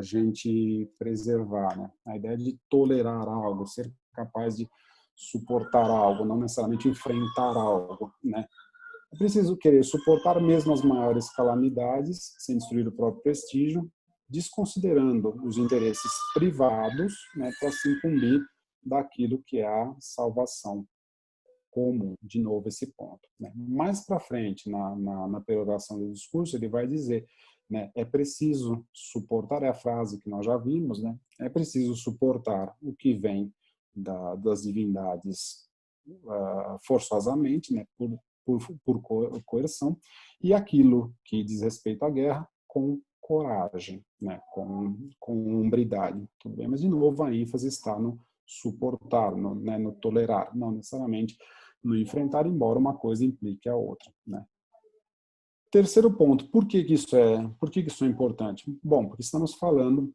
gente preservar. A ideia de tolerar algo, ser capaz de suportar algo, não necessariamente enfrentar algo. É preciso querer suportar mesmo as maiores calamidades, sem destruir o próprio prestígio, desconsiderando os interesses privados, para se incumbir daquilo que é a salvação comum. De novo esse ponto. né? Mais para frente, na peroração do discurso, ele vai dizer, né, é preciso suportar, é a frase que nós já vimos, né, é preciso suportar o que vem das divindades forçosamente, né, por coerção, e aquilo que diz respeito à guerra com coragem, né, com hombridade, tudo bem? Mas, de novo, a ênfase está no suportar, né, no tolerar, não necessariamente no enfrentar, embora uma coisa implique a outra, né? Terceiro ponto, por que que isso é importante? Bom, porque estamos falando,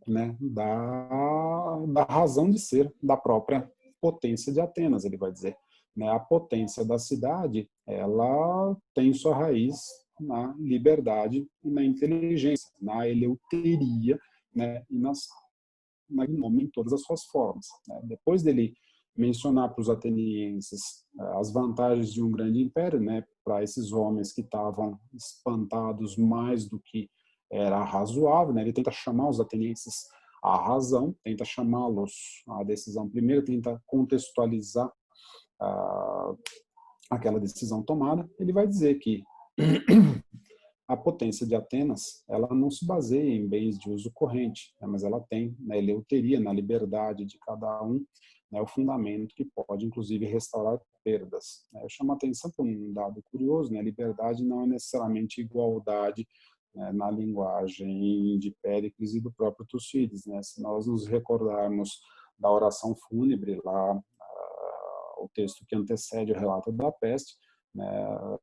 né, da razão de ser da própria potência de Atenas, ele vai dizer, né? A potência da cidade, ela tem sua raiz na liberdade e na inteligência, na eleuteria, né, e na gnome em todas as suas formas, né? Depois dele mencionar para os atenienses as vantagens de um grande império, né, para esses homens que estavam espantados mais do que era razoável, né, ele tenta chamar os atenienses à razão, tenta chamá-los à decisão primeiro, tenta contextualizar aquela decisão tomada. Ele vai dizer que a potência de Atenas, ela não se baseia em bens de uso corrente, né, mas ela tem na eleuteria, na liberdade de cada um, né, o fundamento que pode, inclusive, restaurar perdas. Eu chamo a atenção para um dado curioso, né, liberdade não é necessariamente igualdade, né, na linguagem de Péricles e do próprio Tucídides, né? Se nós nos recordarmos da oração fúnebre, lá, o texto que antecede o relato da peste, né,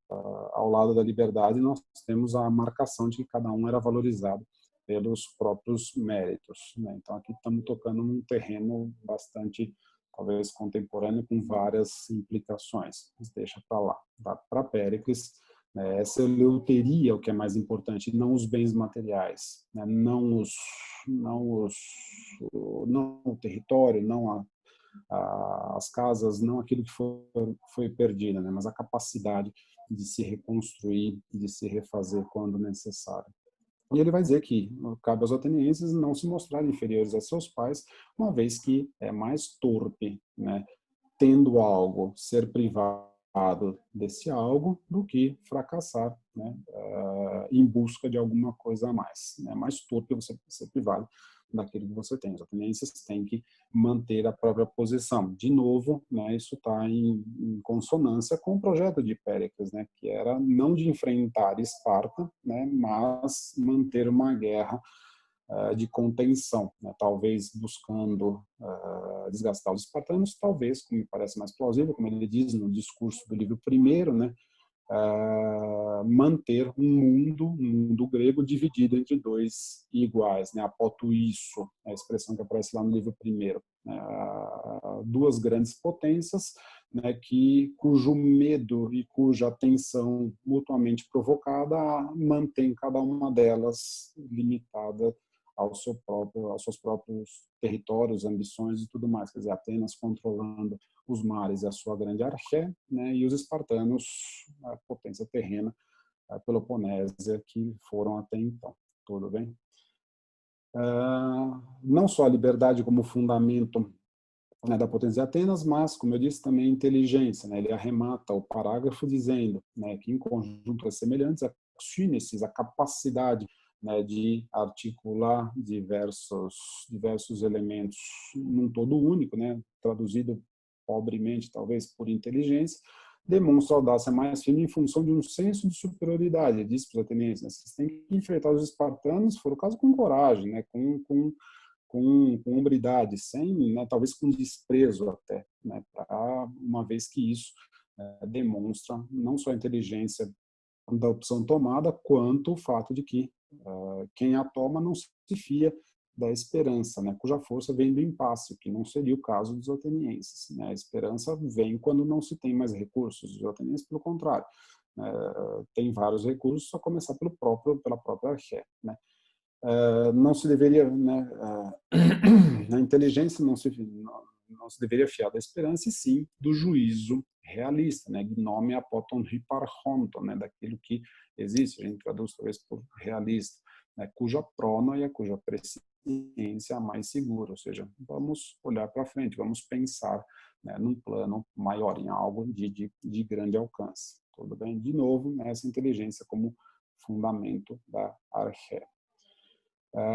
ao lado da liberdade, nós temos a marcação de que cada um era valorizado pelos próprios méritos, né? Então, aqui estamos tocando num terreno bastante, talvez, contemporâneo, com várias implicações. Mas deixa para lá. Para Péricles, né, essa eleuteria é o que é mais importante, não os bens materiais, né? Não o território, não as casas, não aquilo que foi perdido, né, mas a capacidade de se reconstruir, de se refazer quando necessário. E ele vai dizer que cabe aos atenienses não se mostrarem inferiores a seus pais, uma vez que é mais torpe, né, tendo algo, ser privado desse algo, do que fracassar, né, em busca de alguma coisa a mais. É mais torpe você ser privado daquilo que você tem. Os atenienses têm que manter a própria posição. De novo, né, isso está em consonância com o projeto de Péricles, né, que era não de enfrentar Esparta, né, mas manter uma guerra de contenção, né, talvez buscando desgastar os espartanos, talvez, como me parece mais plausível, como ele diz no discurso do livro primeiro, né, manter um mundo grego dividido entre dois iguais, né? Apotuísso, a expressão que aparece lá no livro primeiro, né? Duas grandes potências, né, cujo medo e cuja tensão mutuamente provocada mantém cada uma delas limitada aos seus próprios territórios, ambições e tudo mais. Quer dizer, Atenas controlando os mares e a sua grande arché, né, e os espartanos, a potência terrena, a Peloponésia, que foram até então. Tudo bem? Não só a liberdade como fundamento, né, da potência de Atenas, mas, como eu disse, também a inteligência, né? Ele arremata o parágrafo dizendo, né, que em conjuntos semelhantes, a sínesis, a capacidade, né, de articular diversos elementos num todo único, né, traduzido pobremente, talvez, por inteligência, demonstra audácia mais firme em função de um senso de superioridade. Ele disse para os atenienses, né, vocês têm que enfrentar os espartanos, se for o caso, com coragem, né, com hombridade, sem, né, talvez com desprezo até, né, uma vez que isso demonstra não só a inteligência da opção tomada, quanto o fato de que quem a toma não se fia da esperança, né, cuja força vem do impasse, que não seria o caso dos atenienses, né? A esperança vem quando não se tem mais recursos. Os atenienses, pelo contrário, tem vários recursos, só começar pela própria arché, né? Não se deveria, né, na inteligência não se deveria fiar da esperança, e sim do juízo realista, né, gnome apoton hyparchonton, né, daquilo que existe, a gente traduz talvez por realista, né, cuja prona cuja presciência é a mais segura, ou seja, vamos olhar para frente, vamos pensar né, num plano maior, em algo de grande alcance. Tudo bem? De novo, né, essa inteligência como fundamento da arché.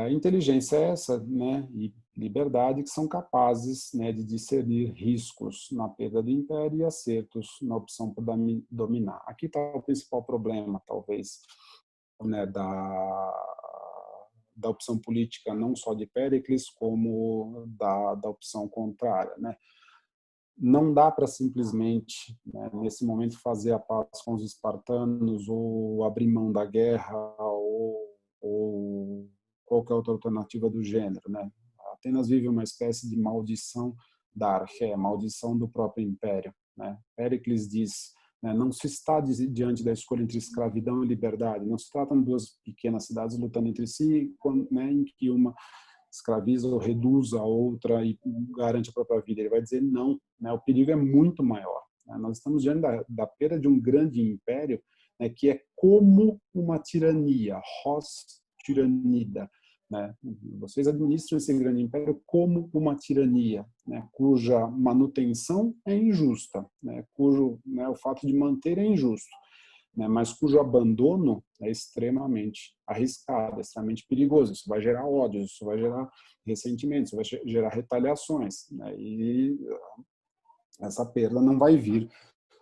Inteligência é essa, né, e liberdade, que são capazes, né, de discernir riscos na perda do império e acertos na opção por dominar. Aqui está o principal problema, talvez, né, da opção política, não só de Péricles, como da opção contrária, né? Não dá para simplesmente, né, nesse momento, fazer a paz com os espartanos ou abrir mão da guerra ou qualquer outra alternativa do gênero, né? Atenas vive uma espécie de maldição da arché, maldição do próprio império, né? Péricles diz, né, não se está diante da escolha entre escravidão e liberdade, não se tratam de duas pequenas cidades lutando entre si, né, em que uma escraviza ou reduz a outra e garante a própria vida. Ele vai dizer não, né? O perigo é muito maior, né? Nós estamos diante da perda de um grande império, né, que é como uma tirania, hos tyrannida, né? Vocês administram esse grande império como uma tirania, né, cuja manutenção é injusta, né, cujo, né, o fato de manter é injusto, né, mas cujo abandono é extremamente arriscado, extremamente perigoso. Isso vai gerar ódio, isso vai gerar ressentimento, isso vai gerar retaliações, né, e essa perda não vai vir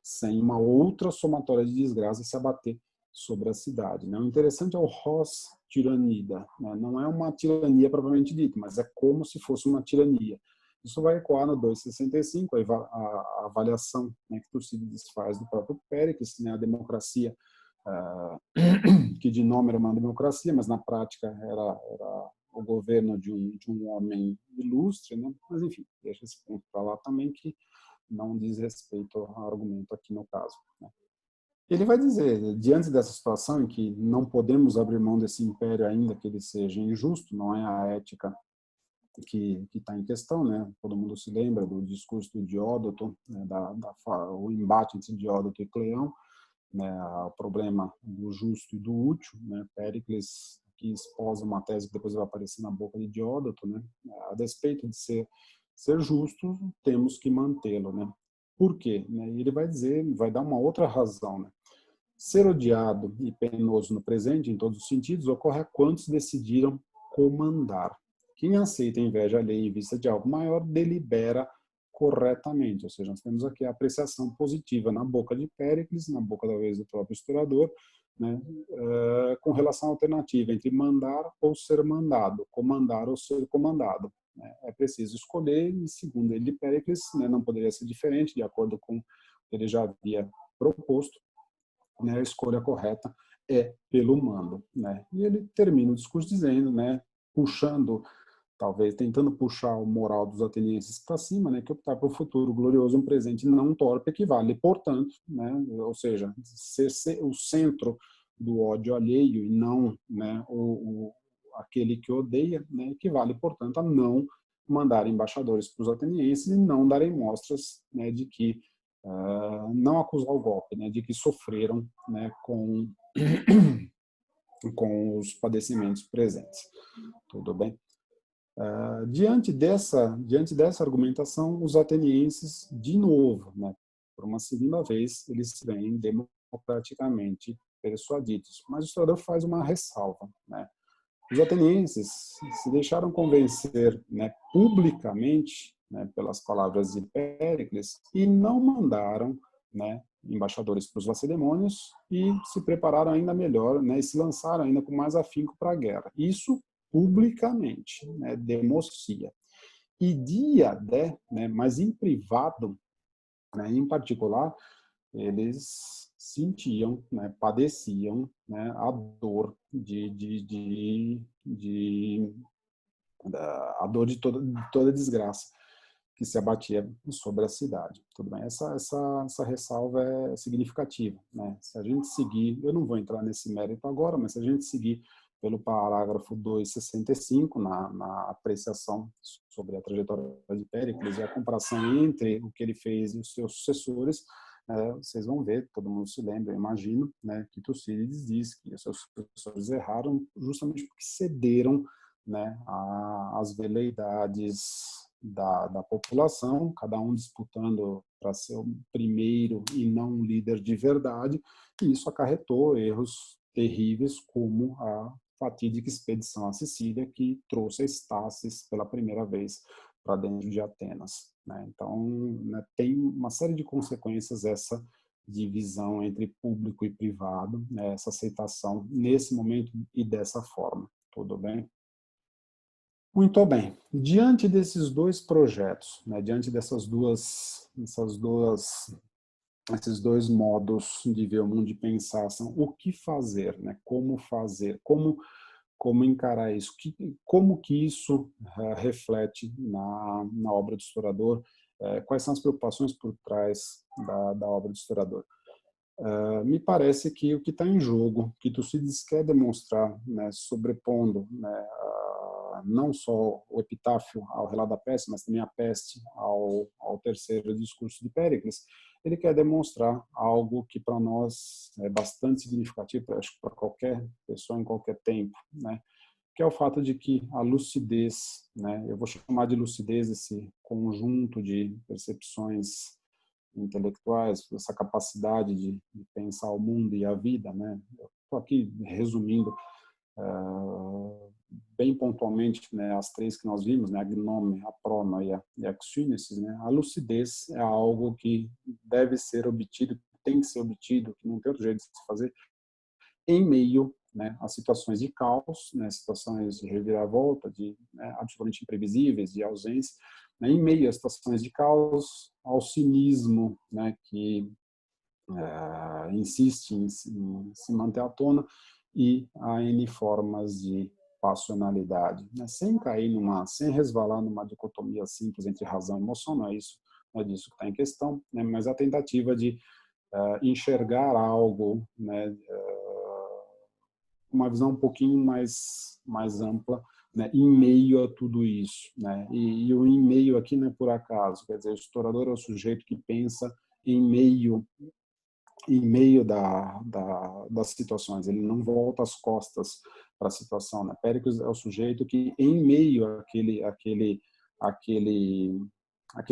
sem uma outra somatória de desgraça se abater sobre a cidade, né. O interessante é o hos tyrannida, né, não é uma tirania propriamente dita, mas é como se fosse uma tirania. Isso vai ecoar no 265, a avaliação, né, que Tucídides faz do próprio Péricles, né, a democracia, que de nome era uma democracia, mas na prática era o governo de um homem ilustre, né? Mas enfim, deixa esse ponto para lá também, que não diz respeito ao argumento aqui no caso, né? Ele vai dizer, diante dessa situação em que não podemos abrir mão desse império ainda que ele seja injusto, não é a ética que está em questão, né? Todo mundo se lembra do discurso do Diódoto, né? O embate entre Diódoto e Cleão, né? O problema do justo e do útil, né? Péricles que esposa uma tese que depois vai aparecer na boca de Diódoto, né? A despeito de ser justo, temos que mantê-lo, né? Por quê? Ele vai dizer, vai dar uma outra razão, né? Ser odiado e penoso no presente, em todos os sentidos, ocorre a quantos decidiram comandar. Quem aceita a inveja alheia em vista de algo maior, delibera corretamente. Ou seja, nós temos aqui a apreciação positiva na boca de Péricles, na boca, talvez, do próprio historiador, né, com relação à alternativa entre mandar ou ser mandado, comandar ou ser comandado. Né? É preciso escolher, e segundo ele, Péricles, né, não poderia ser diferente, de acordo com o que ele já havia proposto, né, a escolha correta é pelo mando, né? E ele termina o discurso dizendo, né, puxando, talvez tentando puxar o moral dos atenienses para cima, né, que optar por um futuro glorioso, um presente não torpe, equivale, portanto, né, ou seja, ser o centro do ódio alheio e não, né, aquele que odeia, né, equivale, portanto, a não mandar embaixadores para os atenienses e não darem mostras, né, de que não acusar o golpe, né, de que sofreram, né, com os padecimentos presentes. Tudo bem? Diante dessa argumentação, os atenienses, de novo, né, por uma segunda vez, eles se veem democraticamente persuadidos. Mas o historiador faz uma ressalva, né? Os atenienses se deixaram convencer, né, publicamente, né, pelas palavras de Péricles e não mandaram, né, embaixadores para os lacedemônios e se prepararam ainda melhor, né, e se lançaram ainda com mais afinco para a guerra. Isso publicamente, né, democia. E dia de, né, mas em privado, né, em particular, eles sentiam, né, padeciam, né, a dor a dor de toda desgraça que se abatia sobre a cidade. Tudo bem? Essa ressalva é significativa, né? Se a gente seguir, eu não vou entrar nesse mérito agora, mas se a gente seguir pelo parágrafo 265, na apreciação sobre a trajetória de Péricles e a comparação entre o que ele fez e os seus sucessores, vocês vão ver, todo mundo se lembra, eu imagino, né, que Tucídides diz que os seus sucessores erraram justamente porque cederam, né, às veleidades da população, cada um disputando para ser o primeiro e não um líder de verdade, e isso acarretou erros terríveis, como a fatídica expedição à Sicília, que trouxe a Estácis pela primeira vez para dentro de Atenas, né? Então, né, tem uma série de consequências essa divisão entre público e privado, né, essa aceitação nesse momento e dessa forma. Tudo bem? Muito bem. Diante desses dois projetos, né, diante esses dois modos de ver o mundo e pensar, são o que fazer, né? Como fazer, como encarar isso, como que isso reflete na obra do historiador, quais são as preocupações por trás da obra do historiador. Me parece que o que está em jogo, que Tucídides quer demonstrar, né, sobrepondo, né, não só o epitáfio ao relato da peste, mas também a peste ao terceiro discurso de Péricles, ele quer demonstrar algo que para nós é bastante significativo, acho que para qualquer pessoa em qualquer tempo, né, que é o fato de que a lucidez, né, eu vou chamar de lucidez esse conjunto de percepções intelectuais, essa capacidade de pensar o mundo e a vida, né? Estou aqui resumindo bem pontualmente, né, as três que nós vimos, né, a gnome, a prona e a xínesis, né? A lucidez é algo que deve ser obtido, tem que ser obtido, que não tem outro jeito de se fazer, em meio, né, a situações de caos, né, situações de reviravolta, né, absolutamente imprevisíveis, de ausência, né, em meio a situações de caos, ao cinismo, né, que insiste em se manter à tona, e a N formas de passionalidade, né, sem resvalar numa dicotomia simples entre razão e emoção, não é disso que está em questão, né, mas a tentativa de enxergar algo, né, uma visão um pouquinho mais ampla, né, em meio a tudo isso, né? E o em meio aqui não é por acaso, quer dizer, o historiador é o sujeito que pensa em meio das situações, ele não volta as costas para a situação, né? Péricles é o sujeito que, em meio àquele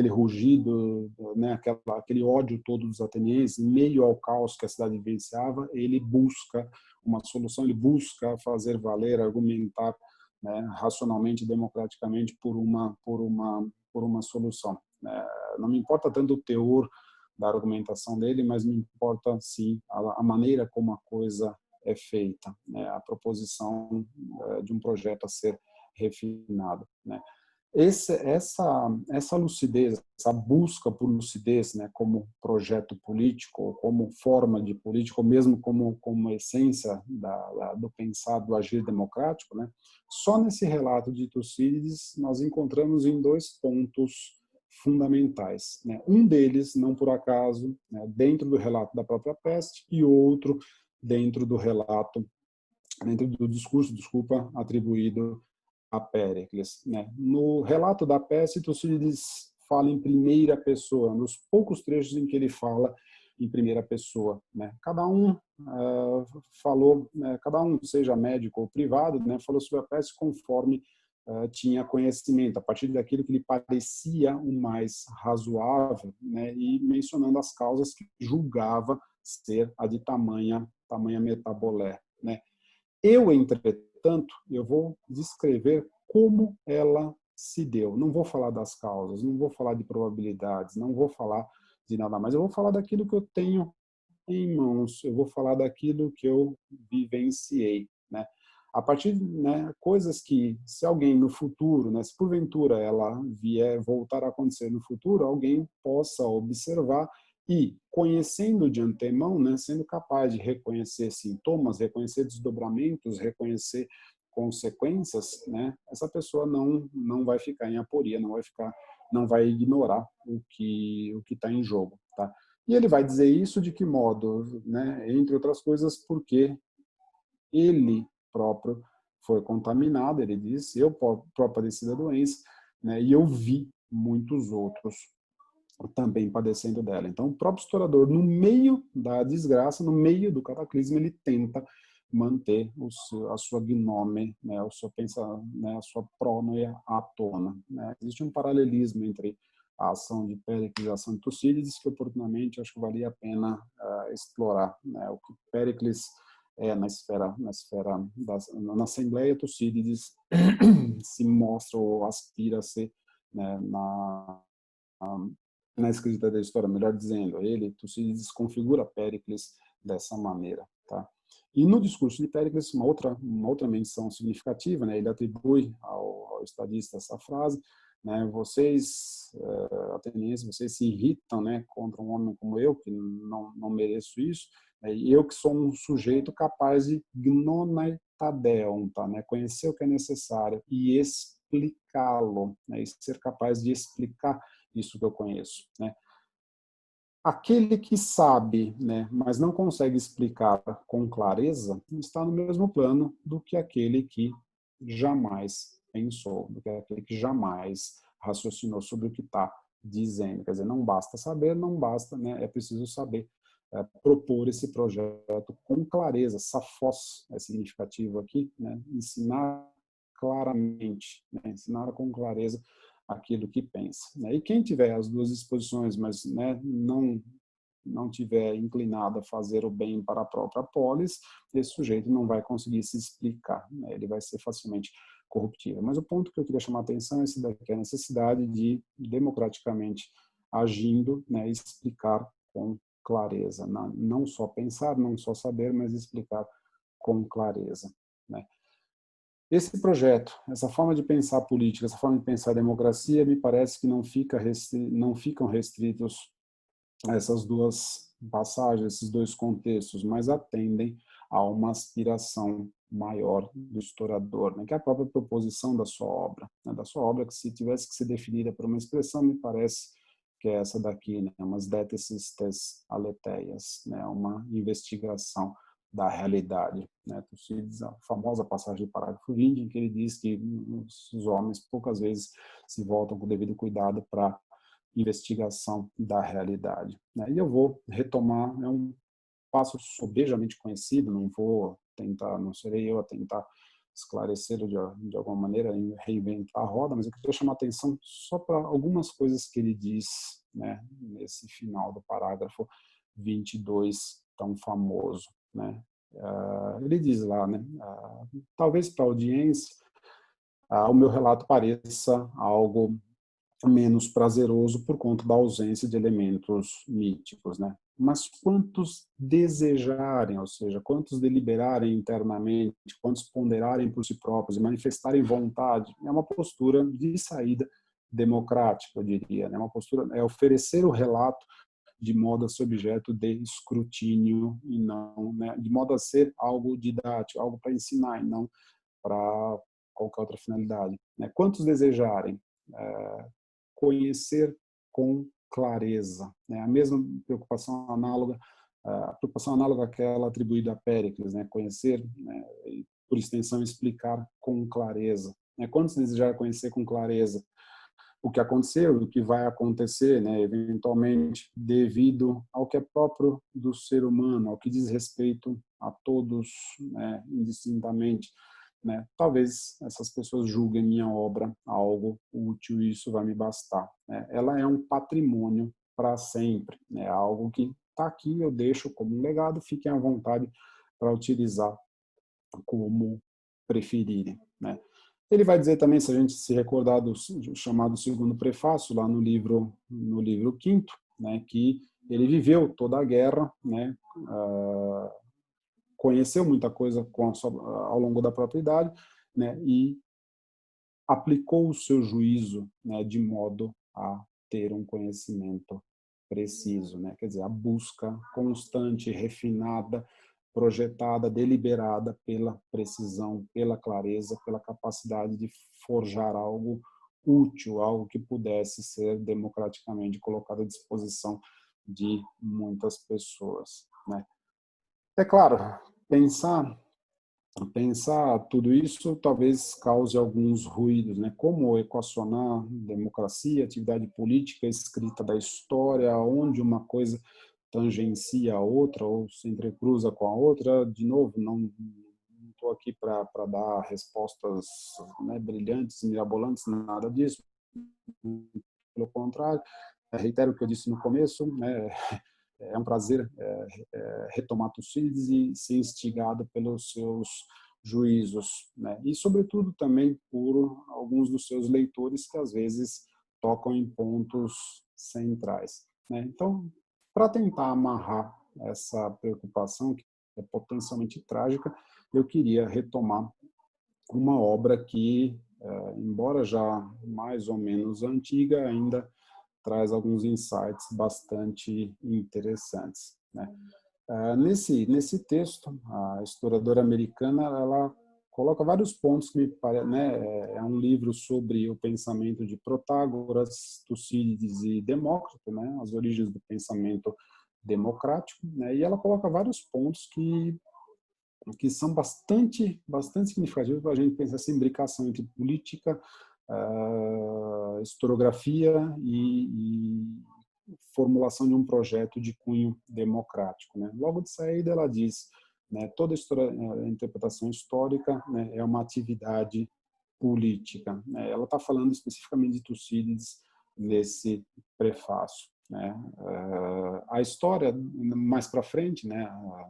rugido, né, aquele ódio todo dos atenienses, em meio ao caos que a cidade vivenciava, ele busca uma solução, ele busca fazer valer, argumentar, né, racionalmente, democraticamente por uma solução. Não me importa tanto o teor da argumentação dele, mas me importa sim a maneira como a coisa é feita, né, a proposição de um projeto a ser refinado, né. Essa lucidez, essa busca por lucidez, né, como projeto político, como forma de política, ou mesmo como essência do pensar, do agir democrático, né, só nesse relato de Tucídides nós encontramos em dois pontos fundamentais, né. Um deles, não por acaso, né, dentro do relato da própria peste, e outro dentro do discurso, atribuído a Péricles, né? No relato da peste, Tucídides fala em primeira pessoa, nos poucos trechos em que ele fala em primeira pessoa, né? Cada um falou, né, cada um, seja médico ou privado, né, falou sobre a peste conforme tinha conhecimento, a partir daquilo que lhe parecia o mais razoável, né, e mencionando as causas que julgava ser a de tamanha metabolé, né? Entretanto, eu vou descrever como ela se deu. Não vou falar das causas, não vou falar de probabilidades, não vou falar de nada mais. Eu vou falar daquilo que eu tenho em mãos, eu vou falar daquilo que eu vivenciei, né? A partir, né, coisas que, se alguém no futuro, né, se porventura ela vier voltar a acontecer no futuro, alguém possa observar e, conhecendo de antemão, né, sendo capaz de reconhecer sintomas, reconhecer desdobramentos, reconhecer consequências, né, essa pessoa não vai ficar em aporia, não vai ignorar o que está em jogo, tá? E ele vai dizer isso de que modo, né? Entre outras coisas, porque ele próprio foi contaminado, ele disse, eu próprio padeci da doença, né? E eu vi muitos outros também padecendo dela. Então, o próprio historiador, no meio da desgraça, no meio do cataclismo, ele tenta manter a sua gnome, né, o seu pensamento, né, a sua pronoia à tona, né? Existe um paralelismo entre a ação de Péricles e a ação de Tucídides que oportunamente acho que valia a pena explorar, né? O que Péricles é na na Assembleia, Tucídides se mostra ou aspira a ser, né, na escrita da história, melhor dizendo, Tucídides configura Péricles dessa maneira, tá? E no discurso de Péricles, uma outra menção significativa, né, ele atribui ao estadista essa frase, né, vocês, atenienses, vocês se irritam, né, contra um homem como eu, que não mereço isso, né, e eu que sou um sujeito capaz de gnonaitadeion, tá, né, conhecer o que é necessário e explicá-lo, né, e ser capaz de explicar isso que eu conheço, né. Aquele que sabe, né, mas não consegue explicar com clareza, está no mesmo plano do que aquele que jamais pensou, do que aquele que jamais raciocinou sobre o que está dizendo. Quer dizer, não basta saber, não basta, né, é preciso saber propor esse projeto com clareza. Safos é significativo aqui, né, ensinar claramente, né, ensinar com clareza aquilo que pensa, né? E quem tiver as duas disposições, mas, né, não tiver inclinado a fazer o bem para a própria polis, esse sujeito não vai conseguir se explicar, né? Ele vai ser facilmente corruptível. Mas o ponto que eu queria chamar a atenção é esse daqui, a necessidade de, democraticamente agindo, né, explicar com clareza, não só pensar, não só saber, mas explicar com clareza, né? Esse projeto, essa forma de pensar política, essa forma de pensar democracia, me parece que não ficam restritos a essas duas passagens, esses dois contextos, mas atendem a uma aspiração maior do historiador, né, que é a própria proposição da sua obra, né, que se tivesse que ser definida por uma expressão, me parece que é essa daqui, né, umas detesis tes aleteias, né, uma investigação da realidade, né? Tucídides, a famosa passagem do parágrafo 20, em que ele diz que os homens poucas vezes se voltam com o devido cuidado para investigação da realidade, né? E eu vou retomar, é um passo sobejamente conhecido, não serei eu a tentar esclarecê-lo de alguma maneira, reinventar a roda, mas eu queria chamar a atenção só para algumas coisas que ele diz, né, nesse final do parágrafo 22, tão famoso, né? Ele diz lá, né, talvez para a audiência o meu relato pareça algo menos prazeroso por conta da ausência de elementos míticos, né? Mas quantos desejarem, ou seja, quantos deliberarem internamente, quantos ponderarem por si próprios e manifestarem vontade, é uma postura de saída democrática, eu diria, né? Uma postura é oferecer o relato de modo a ser objeto de escrutínio e não, né, de modo a ser algo didático, algo para ensinar e não para qualquer outra finalidade, né? Quantos desejarem conhecer com clareza, né? A mesma preocupação análoga, a preocupação análoga àquela atribuída a Péricles, né? Conhecer, né, e por extensão explicar com clareza, né? Quantos desejar conhecer com clareza o que aconteceu e o que vai acontecer, né, eventualmente, devido ao que é próprio do ser humano, ao que diz respeito a todos, né, indistintamente, né? Talvez essas pessoas julguem minha obra algo útil e isso vai me bastar, né? Ela é um patrimônio para sempre, né? Algo que está aqui, eu deixo como um legado, fiquem à vontade para utilizar como preferirem, né? Ele vai dizer também, se a gente se recordar do chamado segundo prefácio, lá no livro quinto, né, que ele viveu toda a guerra, né, conheceu muita coisa ao longo da própria idade, né, e aplicou o seu juízo, né, de modo a ter um conhecimento preciso, né? Quer dizer, a busca constante, refinada, projetada, deliberada pela precisão, pela clareza, pela capacidade de forjar algo útil, algo que pudesse ser democraticamente colocado à disposição de muitas pessoas, né? É claro, pensar tudo isso talvez cause alguns ruídos, né? Como equacionar democracia, atividade política, escrita da história, onde uma coisa tangencia a outra ou se entrecruza com a outra. De novo, não estou aqui para dar respostas, né, brilhantes, mirabolantes, nada disso. Pelo contrário, reitero o que eu disse no começo, né, é um prazer retomar Tucídides e ser instigado pelos seus juízos, né? E, sobretudo, também por alguns dos seus leitores que, às vezes, tocam em pontos centrais, né? Então, para tentar amarrar essa preocupação, que é potencialmente trágica, eu queria retomar uma obra que, embora já mais ou menos antiga, ainda traz alguns insights bastante interessantes, né? Nesse texto, a historiadora americana, ela coloca vários pontos que me parecem, né? É um livro sobre o pensamento de Protágoras, Tucídides e Demócrito, né? As origens do pensamento democrático, né? E ela coloca vários pontos que são bastante significativos para a gente pensar essa imbricação entre política, historiografia e formulação de um projeto de cunho democrático, né? Logo de saída ela diz, né, toda interpretação histórica, né, é uma atividade política, né? Ela está falando especificamente de Tucídides nesse prefácio, né? A história mais para frente, né, a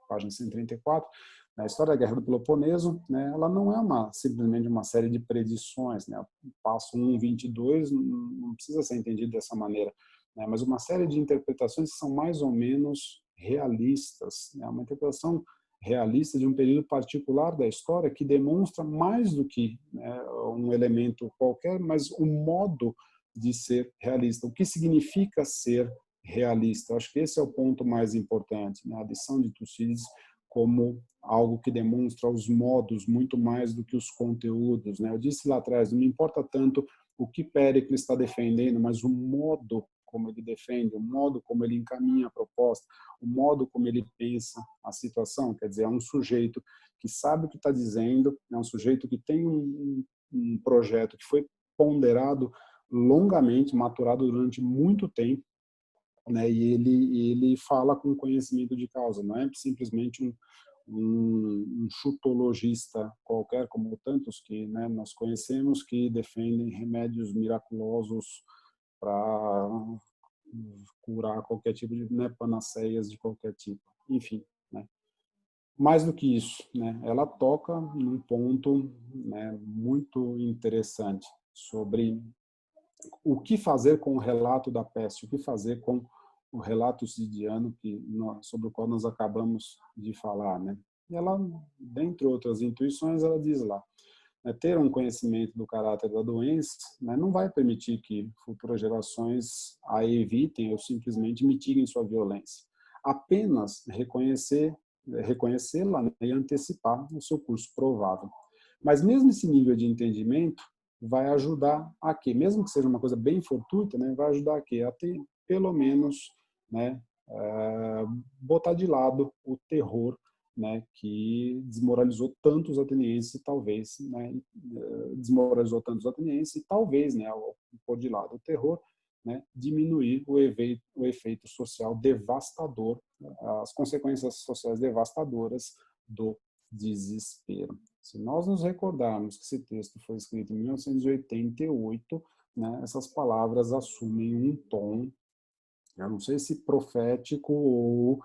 página 134, a história da Guerra do Peloponeso, né, ela não é simplesmente uma série de predições, né? O passo 1, 22 não precisa ser entendido dessa maneira, né? Mas uma série de interpretações que são mais ou menos realistas, né? Uma interpretação realista de um período particular da história que demonstra mais do que, né, um elemento qualquer, mas o modo de ser realista. O que significa ser realista? Eu acho que esse é o ponto mais importante, né? A adição de Tucídides como algo que demonstra os modos muito mais do que os conteúdos, né? Eu disse lá atrás, não me importa tanto o que Péricles está defendendo, mas o modo como ele defende, o modo como ele encaminha a proposta, o modo como ele pensa a situação. Quer dizer, é um sujeito que sabe o que está dizendo, é um sujeito que tem um projeto que foi ponderado longamente, maturado durante muito tempo, né? E ele fala com conhecimento de causa, não é simplesmente um chutologista qualquer, como tantos que, né, nós conhecemos, que defendem remédios miraculosos para curar qualquer tipo de, né, panaceias de qualquer tipo. Enfim, né? Mais do que isso, né, ela toca num ponto, né, muito interessante sobre o que fazer com o relato da peste, o que fazer com o relato cidiano sobre o qual nós acabamos de falar, né? E ela, dentre outras intuições, ela diz lá, né, ter um conhecimento do caráter da doença, né, não vai permitir que futuras gerações a evitem ou simplesmente mitiguem sua violência. Apenas reconhecê-la, né, e antecipar o seu curso provável. Mas mesmo esse nível de entendimento vai ajudar a quê? Mesmo que seja uma coisa bem fortuita, né, vai ajudar a quê? A ter, pelo menos, né, botar de lado o terror, né, que desmoralizou tantos atenienses e talvez, né, desmoralizou tantos atenienses e talvez, né, ao pôr de lado o terror, né, diminuir o efeito social devastador, as consequências sociais devastadoras do desespero. Se nós nos recordarmos que esse texto foi escrito em 1988, né, essas palavras assumem um tom, eu não sei se profético ou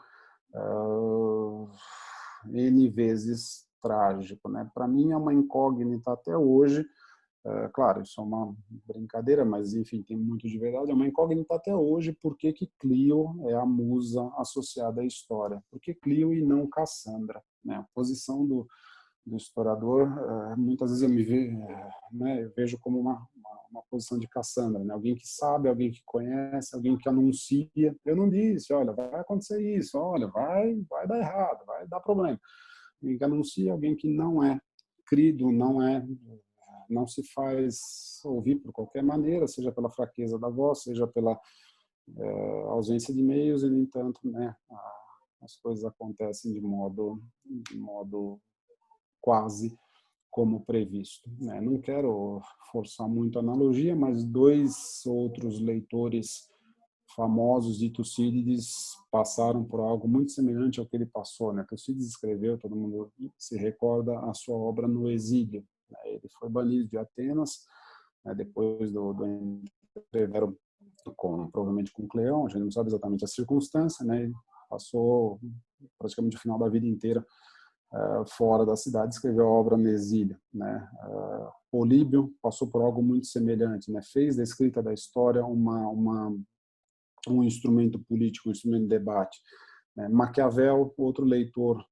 N vezes trágico, né? Para mim é uma incógnita até hoje. Claro, isso é uma brincadeira, mas enfim, tem muito de verdade. É uma incógnita até hoje por que Clio é a musa associada à história. Por que Clio e não Cassandra? Né? A posição do historiador, muitas vezes eu vejo como uma posição de Cassandra, né? Alguém que sabe, alguém que conhece, alguém que anuncia. Eu não disse, olha, vai acontecer isso, olha, vai dar errado, vai dar problema. Alguém que anuncia, alguém que não é crido, não se faz ouvir por qualquer maneira, seja pela fraqueza da voz, seja pela ausência de meios, e, no entanto, né, as coisas acontecem de modo quase como previsto, né? Não quero forçar muito a analogia, mas dois outros leitores famosos de Tucídides passaram por algo muito semelhante ao que ele passou, né? Tucídides escreveu, todo mundo se recorda, a sua obra no exílio, né? Ele foi banido de Atenas, né, depois do entrevero provavelmente com Cleão, a gente não sabe exatamente a circunstância, né? Ele passou praticamente o final da vida inteira fora da cidade, escreveu a obra no exílio, né? Políbio passou por algo muito semelhante, né? Fez da escrita da história um instrumento político, um instrumento de debate. Maquiavel, outro leitor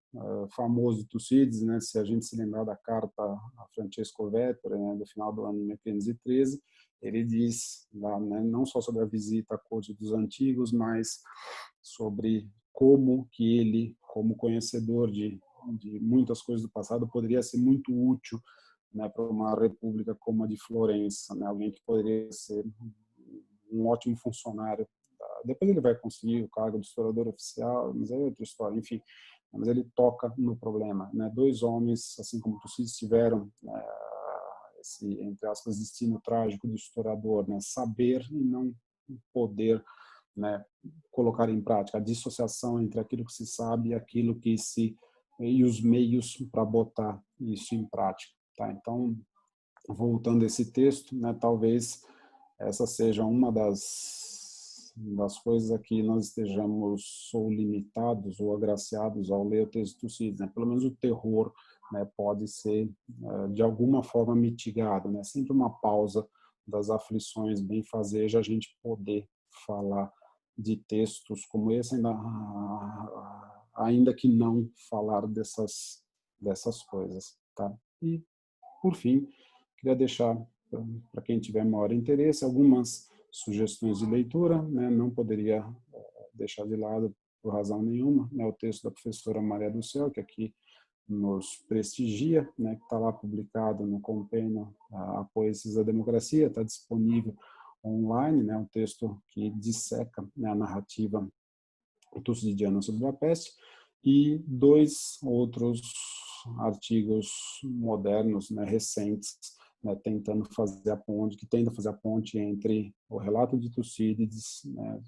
famoso de Tucídides, né? Se a gente se lembrar da carta a Francesco Vettori, né, do final do ano de 1513, ele diz lá, né, não só sobre a visita à corte dos antigos, mas sobre como que ele, como conhecedor de muitas coisas do passado, poderia ser muito útil, né, para uma república como a de Florença, né, alguém que poderia ser um ótimo funcionário. Depois ele vai conseguir o cargo de historiador oficial, mas é outra história, enfim. Mas ele toca no problema, né? Dois homens, assim como Tucídides, tiveram esse, entre aspas, destino trágico do historiador, né? Saber e não poder, né, colocar em prática a dissociação entre aquilo que se sabe e aquilo que se e os meios para botar isso em prática, tá? Então, voltando a esse texto, né, talvez essa seja uma das coisas a que nós estejamos ou limitados ou agraciados ao ler o texto de Tucídides, né? Pelo menos o terror, né, pode ser de alguma forma mitigado, né? Sempre uma pausa das aflições, benfazeja a gente poder falar de textos como esse, ainda que não falar dessas coisas, tá? E, por fim, queria deixar para quem tiver maior interesse algumas sugestões de leitura, né? Não poderia deixar de lado por razão nenhuma, né? O texto da professora Maria do Céu, que aqui nos prestigia, né? Que está lá publicado no compêndio Poesias da Democracia, está disponível online, né? Um texto que disseca, né, a narrativa tucidiana sobre a peste, e dois outros artigos modernos, né, recentes, né, tentando fazer a ponte, que tenta fazer a ponte entre o relato de Tucídides, né,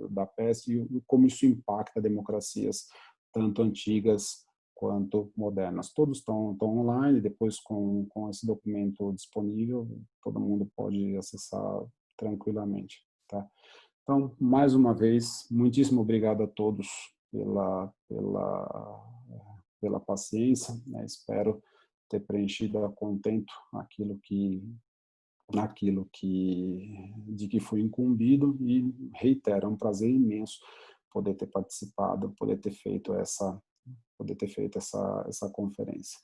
da peste e como isso impacta democracias tanto antigas quanto modernas. Todos estão online, depois com esse documento disponível, todo mundo pode acessar tranquilamente, tá? Então, mais uma vez, muitíssimo obrigado a todos pela paciência, né? Espero ter preenchido a contento de que fui incumbido e reitero, é um prazer imenso poder ter participado, poder ter feito essa conferência.